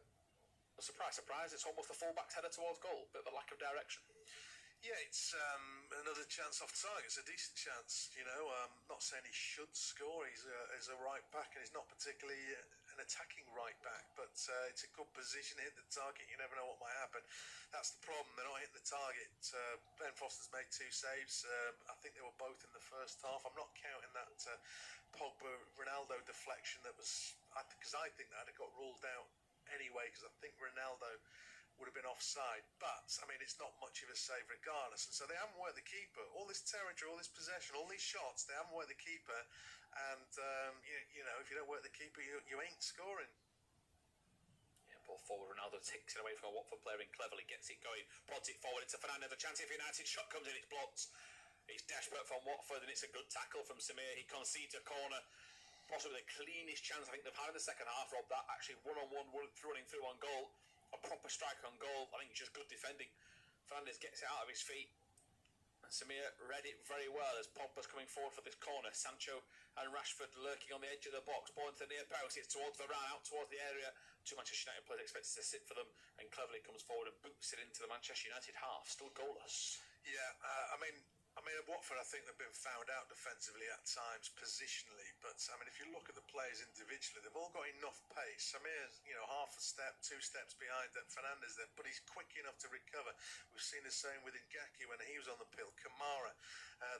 surprise, it's almost a full-back's header towards goal. Bit of a lack of direction. Yeah, it's another chance off target. It's a decent chance, not saying he should score. He's a right back and he's not particularly an attacking right back, but it's a good position to hit the target. You never know what might happen. That's the problem. They're not hitting the target. Ben Foster's made 2 saves. I think they were both in the first half. I'm not counting that Pogba-Ronaldo deflection that was, because I think that had got ruled out anyway, because I think Ronaldo would have been offside. But it's not much of a save regardless, and so they haven't worked the keeper. All this territory, all this possession, all these shots, they haven't worked the keeper, and if you don't work the keeper, you ain't scoring. Yeah, ball forward, Ronaldo takes it away from a Watford player and cleverly gets it going, prods it forward into Fernandes. A chance if United, shot comes in, it's blocked. It's desperate from Watford and it's a good tackle from Samir. He concedes a corner, possibly the cleanest chance I think they've had in the second half. Rob, that actually one-on-one running through on goal, a proper strike on goal. I think just good defending. Fernandes gets it out of his feet, and Samir read it very well as Pogba's coming forward for this corner. Sancho and Rashford lurking on the edge of the box, ball into the near post. It's towards Varane, out towards the area. 2 Manchester United players expected to sit for them, and cleverly comes forward and boots it into the Manchester United half, still goalless. Yeah, Watford, I think they've been found out defensively at times, positionally. But if you look at the players individually, they've all got enough pace. Samir's, half a step, 2 steps behind that Fernandes there, but he's quick enough to recover. We've seen the same with Ngaki when he was on the pill. Kamara,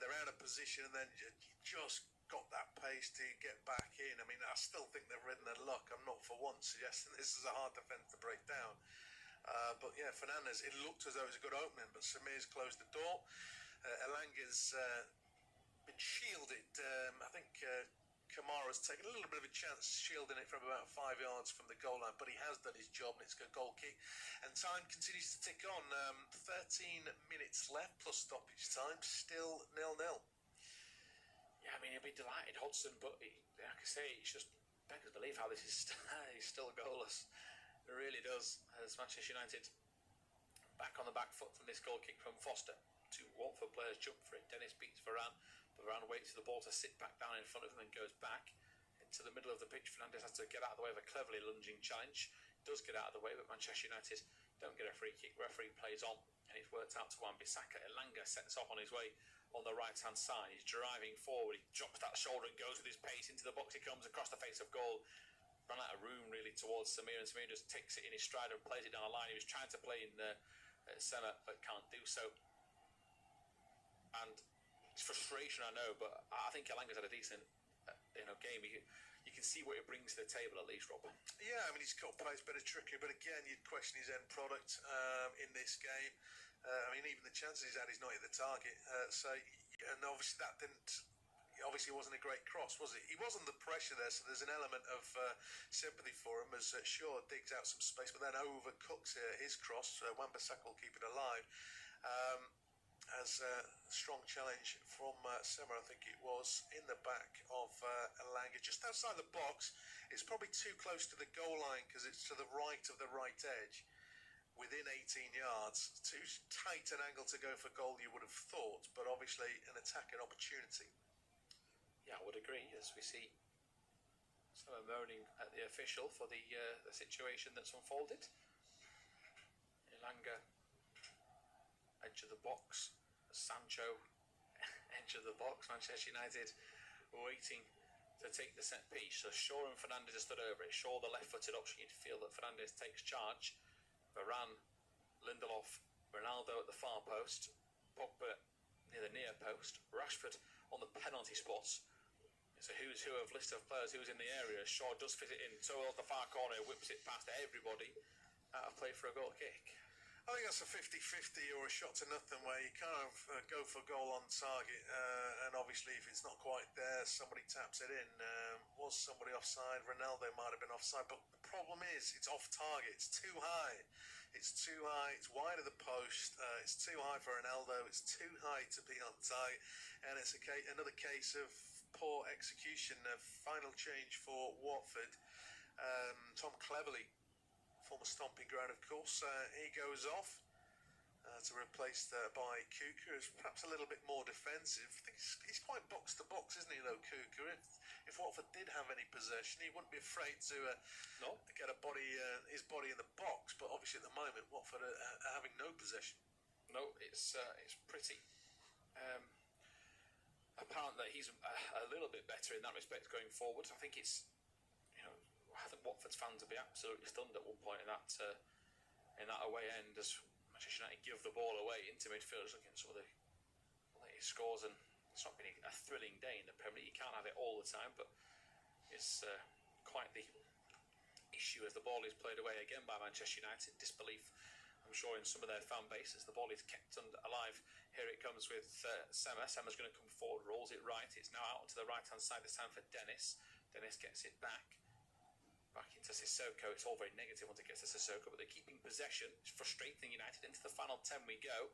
they're out of position, and then you just got that pace to get back in. I still think they've ridden their luck. I'm not for once suggesting this is a hard defence to break down. But yeah, Fernandes, it looked as though it was a good opening, but Samir's closed the door. Elanga's been shielded. I think Kamara's taken a little bit of a chance shielding it from about 5 yards from the goal line, but he has done his job, and it's a goal kick. And time continues to tick on. 13 minutes left plus stoppage time, still 0-0. Yeah, he'll be delighted, Hodgson, but like I say, it's just beggars believe how this is he's still goalless. It really does. As Manchester United back on the back foot from this goal kick from Foster. 2 Watford players jump for it. Dennis beats Varane, but Varane waits for the ball to sit back down in front of him and goes back into the middle of the pitch. Fernandes has to get out of the way of a cleverly lunging challenge. Does get out of the way, but Manchester United don't get a free kick. Referee plays on, and it's worked out to Wan-Bissaka. Elanga sets off on his way on the right-hand side. He's driving forward. He drops that shoulder and goes with his pace into the box. He comes across the face of goal. Ran out of room, really, towards Samir, and Samir just takes it in his stride and plays it down the line. He was trying to play in centre, but can't do so. And it's frustration, I know, but I think Elanga's had a decent game. You can see what it brings to the table, at least, Rob. Yeah, he's got pace, better trickery, but again, you'd question his end product in this game. Even the chances he's had, he's not hit the target. And obviously that didn't. Obviously, it wasn't a great cross, was it? He was under pressure there, so there's an element of sympathy for him as Shaw digs out some space, but then overcooks his cross. Wan-Bissaka will keep it alive. As a strong challenge from Semmer, I think it was, in the back of Elanga, just outside the box. It's probably too close to the goal line because it's to the right of the right edge, within 18 yards. Too tight an angle to go for goal, you would have thought, but obviously an attacking opportunity. Yeah, I would agree, as we see Some are moaning at the official for the situation that's unfolded. Elanga, edge of the box. Sancho, edge of the box. Manchester United waiting to take the set piece. So Shaw and Fernandes are stood over it. Shaw, the left-footed option. You'd feel that Fernandes takes charge. Varane, Lindelof, Ronaldo at the far post. Pogba near the near post. Rashford on the penalty spots. It's a who's who of list of players who's in the area. Shaw does fit it in. Towards the far corner, whips it past everybody. Out of play for a goal kick. I think that's a 50-50 or a shot to nothing where you kind of go for goal on target, and obviously if it's not quite there, somebody taps it in. Was somebody offside? Ronaldo might have been offside, but the problem is it's off target. It's too high. It's too high. It's wide of the post. It's too high for Ronaldo. It's too high to be on target, and it's another case of poor execution. Final change for Watford. Tom Cleverley, former stomping ground, of course, he goes off to replace by Kuka, who's perhaps a little bit more defensive. I think he's quite box to box, isn't he, though, Kuka? If Watford did have any possession, he wouldn't be afraid to get his body in the box. But obviously, at the moment, Watford are having no possession. No, it's pretty apparent that he's a little bit better in that respect going forward. I think it's. I think Watford's fans will be absolutely stunned at one point in that away end as Manchester United give the ball away into midfield. Looking at some of the latest scores, and it's not been a thrilling day in the Premier League. You can't have it all the time, but it's quite the issue as the ball is played away again by Manchester United. Disbelief, I'm sure, in some of their fan base as the ball is kept alive. Here it comes with Sema. Sema's going to come forward, rolls it right. It's now out to the right-hand side this time for Dennis. Dennis gets it back into Sissoko. It's all very negative once it gets to Sissoko, but they're keeping possession. It's frustrating United. Into the final 10 we go.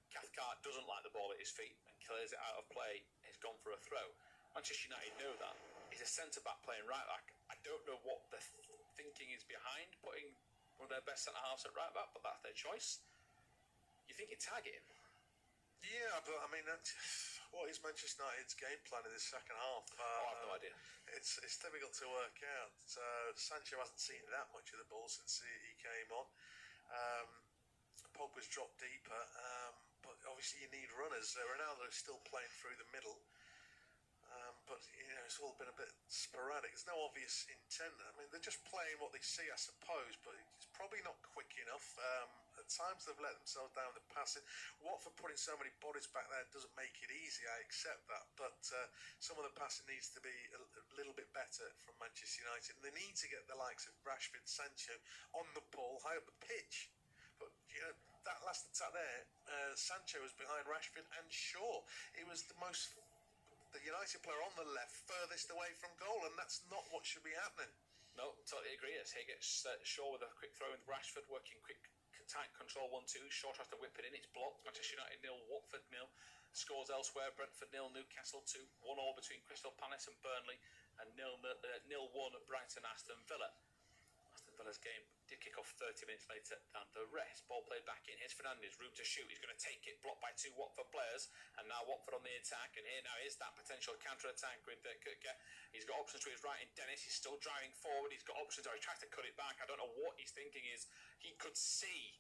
Cathcart doesn't like the ball at his feet and clears it out of play. He's gone for a throw. Manchester United know that. He's a centre-back playing right-back. I don't know what the thinking is behind putting one of their best centre-halves at right-back, but that's their choice. You think you'd target him? Yeah, but I mean, what is Manchester United's game plan in this second half? I have no idea. It's difficult to work out. Sancho hasn't seen that much of the ball since he came on. Pogba's dropped deeper, but obviously you need runners. Ronaldo is still playing through the middle, but it's all been a bit sporadic. There's no obvious intent. I mean, they're just playing what they see, I suppose, but it's probably not quick enough. At times they've let themselves down the passing. Watford putting so many bodies back there doesn't make it easy, I accept that, but some of the passing needs to be a little bit better from Manchester United, and they need to get the likes of Rashford, Sancho on the ball, high up the pitch. But that last attack there, Sancho was behind Rashford and Shaw. It was the United player on the left furthest away from goal, and that's not what should be happening. No, totally agree. As he gets Shaw with a quick throw with Rashford working quick, tight control 1-2. Shaw tries to whip it in. It's blocked. Manchester United 0, Watford 0. Scores elsewhere. Brentford 0, Newcastle 2. 1-1 between Crystal Palace and Burnley, and 0-1 at Brighton Aston Villa. Aston Villa's game did kick off 30 minutes later than the rest. Ball played back in. Here's Fernandes, room to shoot. He's going to take it, blocked by 2 Watford players, and now Watford on the attack. And here now is that potential counter-attack with Kuka. He's got options to his right in Dennis. He's still driving forward. He's got options. He tries to cut it back. I don't know what he's thinking is. He could see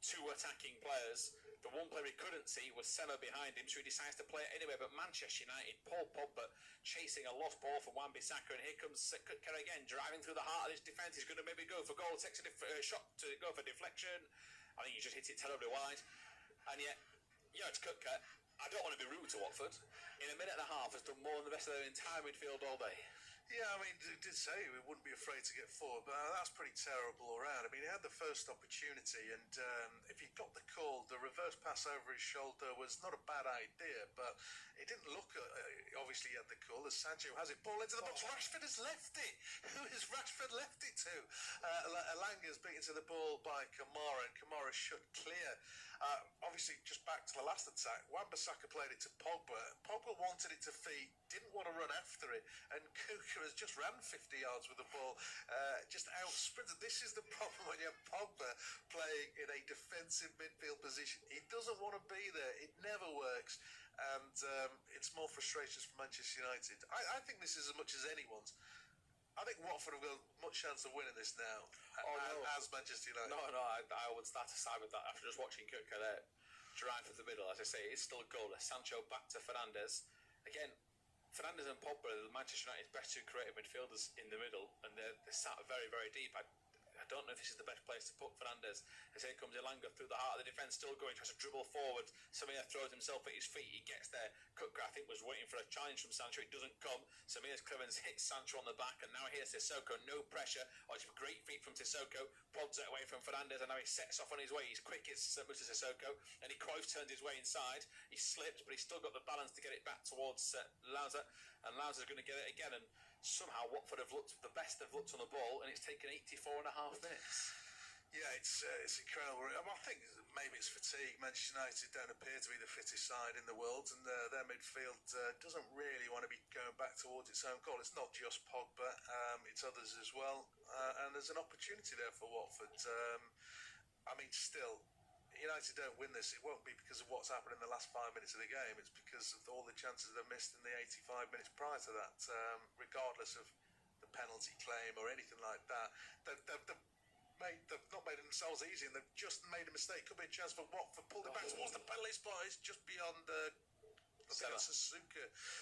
2 attacking players. The one player he couldn't see was Sema behind him, so he decides to play it anyway. But Manchester United, Paul Pogba chasing a lost ball from Wan-Bissaka, and here comes Kutka again, driving through the heart of this defence. He's going to maybe go for goal, takes a shot to go for deflection. I think he just hit it terribly wide. And yet, it's Kutka. I don't want to be rude to Watford. In a minute and a half, has done more than the rest of their entire midfield all day. Yeah, I mean, he did say we wouldn't be afraid to get forward, but that's pretty terrible all round. I mean, he had the first opportunity, and if he got the call, the reverse pass over his shoulder was not a bad idea, but it didn't look, obviously he had the call, as Sancho has it, ball into the box, Rashford has left it. Who has Rashford left it to? Elanga's beaten to the ball by Kamara, and Kamara shut clear. Obviously, just back to the last attack, Wan-Bissaka played it to Pogba. Pogba wanted it to feet, didn't want to run after it, and Kuka has just ran 50 yards with the ball, just out-sprinted. This is the problem when you have Pogba playing in a defensive midfield position. He doesn't want to be there. It never works, and it's more frustrations for Manchester United. I think this is as much as anyone's. I think Watford have got much chance of winning this now, as Manchester United. No, I would start aside with that after just watching Kutka there drive for the middle. As I say, it's still goalless. Sancho back to Fernandes. Again, Fernandes and Pogba are Manchester United's best two creative midfielders in the middle, and they're sat very, very deep. I don't know if this is the best place to put Fernandes. As here comes Elanga through the heart of the defence, still going, tries to dribble forward. Samir throws himself at his feet, he gets there. Kutka, I think, was waiting for a challenge from Sancho, it doesn't come. Samir's clearance hits Sancho on the back, and now here's Sissoko, no pressure. Oh, it's great feet from Sissoko, pods it away from Fernandes, and now he sets off on his way. He's quick, it's Sissoko, and he Cruyff turns his way inside. He slips, but he's still got the balance to get it back towards Lauza, and Lauza's going to get it again, and somehow Watford have looked the best they've looked on the ball, and it's taken 84 and a half minutes. Yeah, it's incredible. I think maybe it's fatigue. Manchester United don't appear to be the fittest side in the world, and their midfield doesn't really want to be going back towards its own goal. It's not just Pogba, it's others as well, and there's an opportunity there for Watford. I mean, still, United don't win this, it won't be because of what's happened in the last 5 minutes of the game. It's because of all the chances they've missed in the 85 minutes prior to that, regardless of the penalty claim or anything like that. They've not made themselves easy, and they've just made a mistake. Could be a chance for Watford. Pulled it back towards the penalty spot. It's just beyond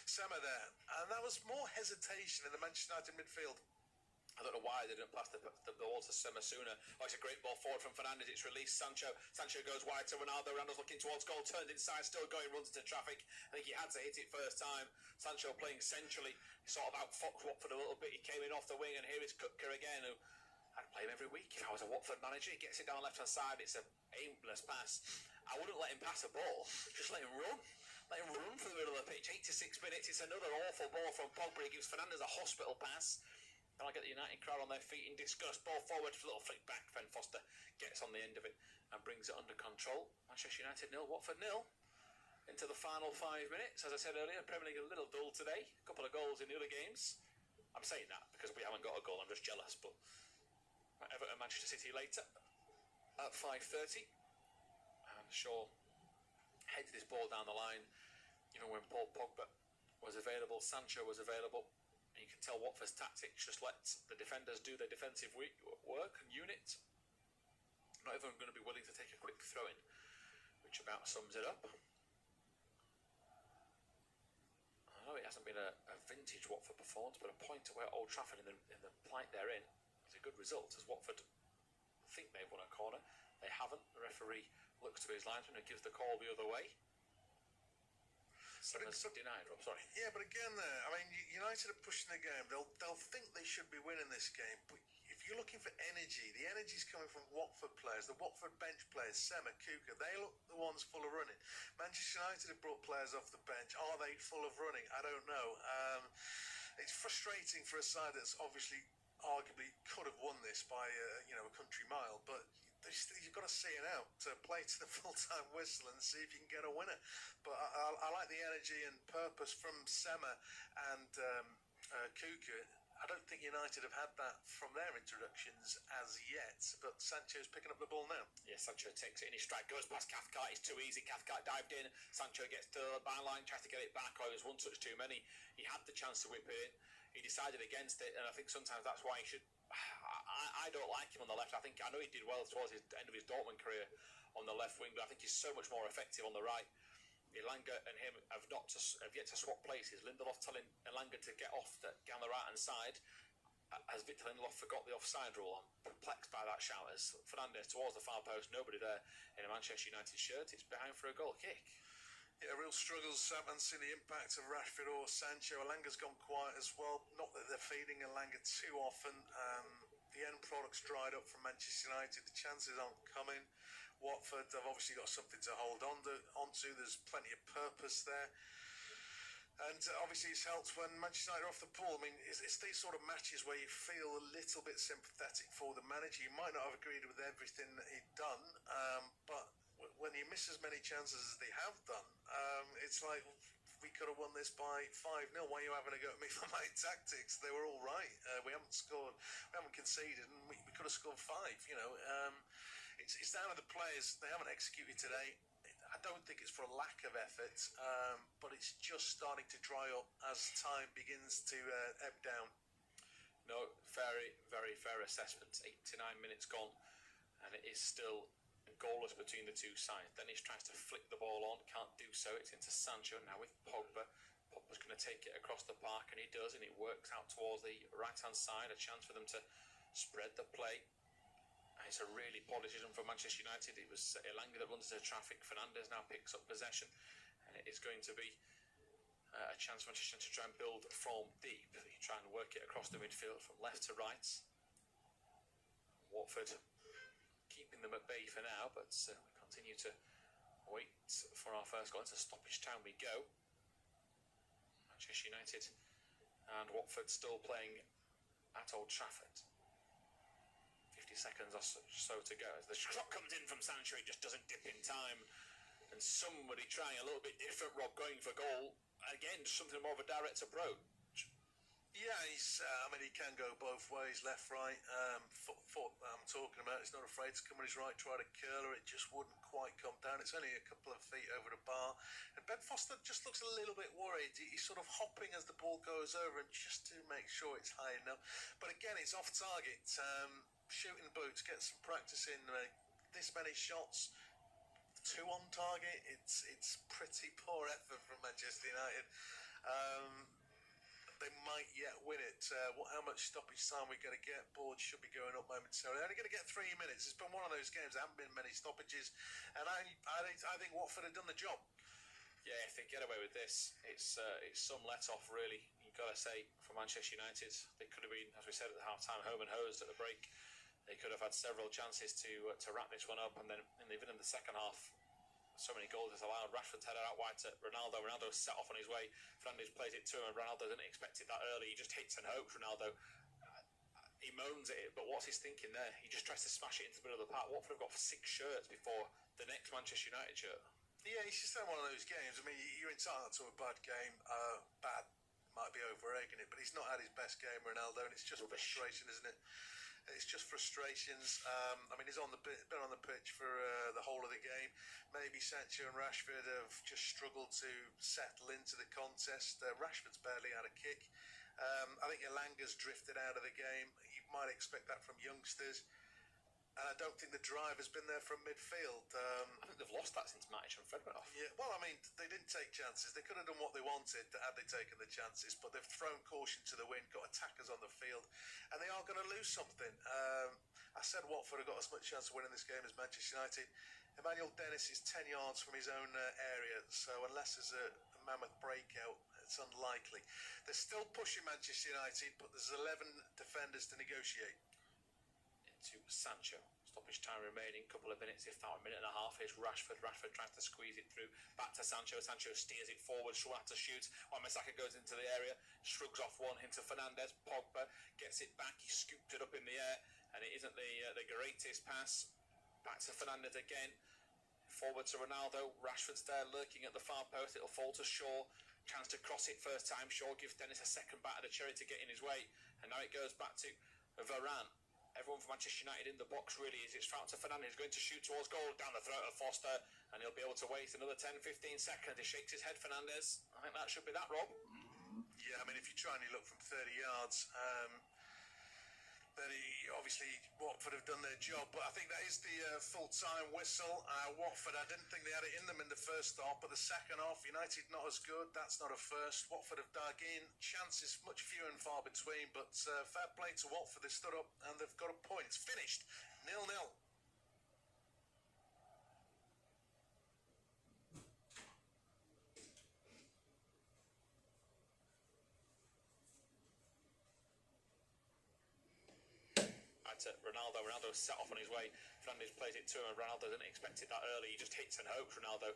Sema there, and that was more hesitation in the Manchester United midfield. I don't know why they didn't pass the ball to Sema sooner. Oh, it's a great ball forward from Fernandes. It's released. Sancho goes wide to Ronaldo. Ronaldo's looking towards goal. Turns inside. Still going. Runs into traffic. I think he had to hit it first time. Sancho playing centrally. He sort of outfoxed Watford a little bit. He came in off the wing, and here is Kutka again, who I'd play him every week if I was a Watford manager. He gets it down the left-hand side. It's an aimless pass. I wouldn't let him pass a ball. Just let him run. Let him run through the middle of the pitch. 86 minutes. It's another awful ball from Pogba. He gives Fernandes a hospital pass. And I get the United crowd on their feet in disgust. Ball forward, a little flick back. Ben Foster gets on the end of it and brings it under control. Manchester United 0, Watford 0. Into the final 5 minutes. As I said earlier, Premier League a little dull today. A couple of goals in the other games. I'm saying that because we haven't got a goal. I'm just jealous. But Everton, Manchester City later at 5:30. And Shaw heads this ball down the line. Even when Paul Pogba was available, Sancho was available. And you can tell Watford's tactics just let the defenders do their defensive work and unit. Not even going to be willing to take a quick throw in, which about sums it up. I know it hasn't been a vintage Watford performance, but a point away at Old Trafford in the plight they're in is a good result, as Watford think they've won a corner. They haven't. The referee looks to his linesman and gives the call the other way. Denied, Rob, sorry. Yeah, but again, I mean, United are pushing the game. They'll think they should be winning this game, but if you're looking for energy, the energy's coming from Watford players, the Watford bench players, Sema, Kuka. They look the ones full of running. Manchester United have brought players off the bench. Are they full of running? I don't know. It's frustrating for a side that's obviously, arguably, could have won this by a country mile, but you've got to see it out, to play to the full-time whistle and see if you can get a winner. But I like the energy and purpose from Sema and Kuka. I don't think United have had that from their introductions as yet, but Sancho's picking up the ball now. Yeah, Sancho takes it in, his strike goes past Cathcart, it's too easy. Cathcart dived in, Sancho gets to the byline, tries to get it back. Oh, it was one touch too many. He had the chance to whip it in, he decided against it, and I think sometimes that's why he should. I don't like him on the left. I know he did well towards the end of his Dortmund career on the left wing, but I think he's so much more effective on the right. Elanga and him have yet to swap places. Lindelof telling Elanga to get off down the right hand side. As Victor Lindelof forgot the offside rule, I'm perplexed by that shout. As Fernandes towards the far post, nobody there in a Manchester United shirt. It's behind for a goal kick. Yeah, real struggles. Haven't seen the impact of Rashford or Sancho. Elanga's gone quiet as well. Not that they're feeding Elanga too often. The end product's dried up from Manchester United. The chances aren't coming. Watford have obviously got something to hold onto. There's plenty of purpose there. And obviously it's helped when Manchester United are off the ball. I mean, it's these sort of matches where you feel a little bit sympathetic for the manager. You might not have agreed with everything that he'd done, but when you miss as many chances as they have done, it's like, we could have won this by 5-0. Why are you having a go at me for my tactics? They were all right. We haven't scored, we haven't conceded, and we could have scored 5. It's down to the players. They haven't executed today. I don't think it's for a lack of effort, but it's just starting to dry up as time begins to ebb down. No, very, very fair assessment. 89 minutes gone, and it is still goalless between the two sides. Dennis tries to flick the ball on, can't do so. It's into Sancho now with Pogba. Pogba's going to take it across the park, and he does, and it works out towards the right-hand side. A chance for them to spread the play. And it's a really poor decision for Manchester United. It was Elanga that runs into traffic. Fernandes now picks up possession, and it is going to be a chance for Manchester United to try and build from deep. You try and work it across the midfield from left to right. Watford keeping them at bay for now, but we continue to wait for our first goal. Into stoppage time we go. Manchester United and Watford still playing at Old Trafford. 50 seconds or so to go. As the shot comes in from Sancho, it just doesn't dip in time. And somebody trying a little bit different, Rob, going for goal. Again, something more of a direct approach. Yeah, I mean, he can go both ways, left, right. Foot I'm talking about, he's not afraid to come on his right, try to curl her. It just wouldn't quite come down. It's only a couple of feet over the bar. And Ben Foster just looks a little bit worried. He's sort of hopping as the ball goes over, and just to make sure it's high enough. But again, it's off target. Shooting boots, get some practice in. This many shots, 2 on target. It's pretty poor effort from Manchester United. They might yet win it. How much stoppage time we're going to get? Board should be going up momentarily. Only going to get 3 minutes. It's been one of those games. There haven't been many stoppages, and I think Watford have done the job. Yeah, if they get away with this, it's some let off really. You've got to say for Manchester United, they could have been, as we said at the half time, home and hosed at the break. They could have had several chances to wrap this one up, and then even in the second half, so many goals is allowed. Rashford's headed out wide to Ronaldo. Ronaldo set off on his way. Fernandes plays it to him, and Ronaldo didn't expect it that early. He just hits and hopes. Ronaldo, he moans at it, but what's his thinking there? He just tries to smash it into the middle of the park. Watford have got 6 shirts before the next Manchester United shirt. Yeah, he's just had one of those games. I mean, you're entitled to a bad game. Bad might be over-egging it, but he's not had his best game, Ronaldo, and it's just frustration, isn't it? It's just frustrations. I mean, he's been on the pitch for the whole of the game. Maybe Sancho and Rashford have just struggled to settle into the contest. Rashford's barely had a kick. I think Elanga's drifted out of the game. You might expect that from youngsters. And I don't think the drive has been there from midfield. I think they've lost that since Matic and Fred went off. Yeah, well, I mean, they didn't take chances. They could have done what they wanted had they taken the chances, but they've thrown caution to the wind, got attackers on the field, and they are going to lose something. I said Watford have got as much chance of winning this game as Manchester United. Emmanuel Dennis is 10 yards from his own area, so unless there's a mammoth breakout, it's unlikely. They're still pushing Manchester United, but there's 11 defenders to negotiate. To Sancho. Stoppage time remaining, couple of minutes, if not a minute and a half. Here's Rashford. Rashford trying to squeeze it through. Back to Sancho. Sancho steers it forward. Schwarzer to shoot. Wan-Bissaka goes into the area. Shrugs off one into Fernandes. Pogba gets it back. He scooped it up in the air, and it isn't the greatest pass. Back to Fernandes again. Forward to Ronaldo. Rashford's there lurking at the far post. It'll fall to Shaw. Chance to cross it first time. Shaw gives Dennis a second bite of the cherry to get in his way, and now it goes back to Varane. Everyone from Manchester United in the box really is. It's out to Fernandes, going to shoot towards goal, down the throat of Foster, and he'll be able to waste another 10-15 seconds. He shakes his head, Fernandes. I think that should be that, Rob. Yeah, I mean, if you try and you look from 30 yards, then obviously Watford have done their job, but I think that is the full-time whistle. Watford, I didn't think they had it in them in the first half, but the second half, United not as good. That's not a first. Watford have dug in. Chances much fewer and far between, but fair play to Watford. They stood up and they've got a point. It's finished 0-0. Ronaldo set off on his way. Fernandes plays it to him, and Ronaldo didn't expect it that early. He just hits and hopes. Ronaldo,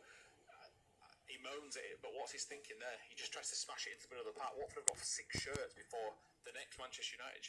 he moans at it, but what's his thinking there? He just tries to smash it into the middle of the park. Watford have got 6 shirts before the next Manchester United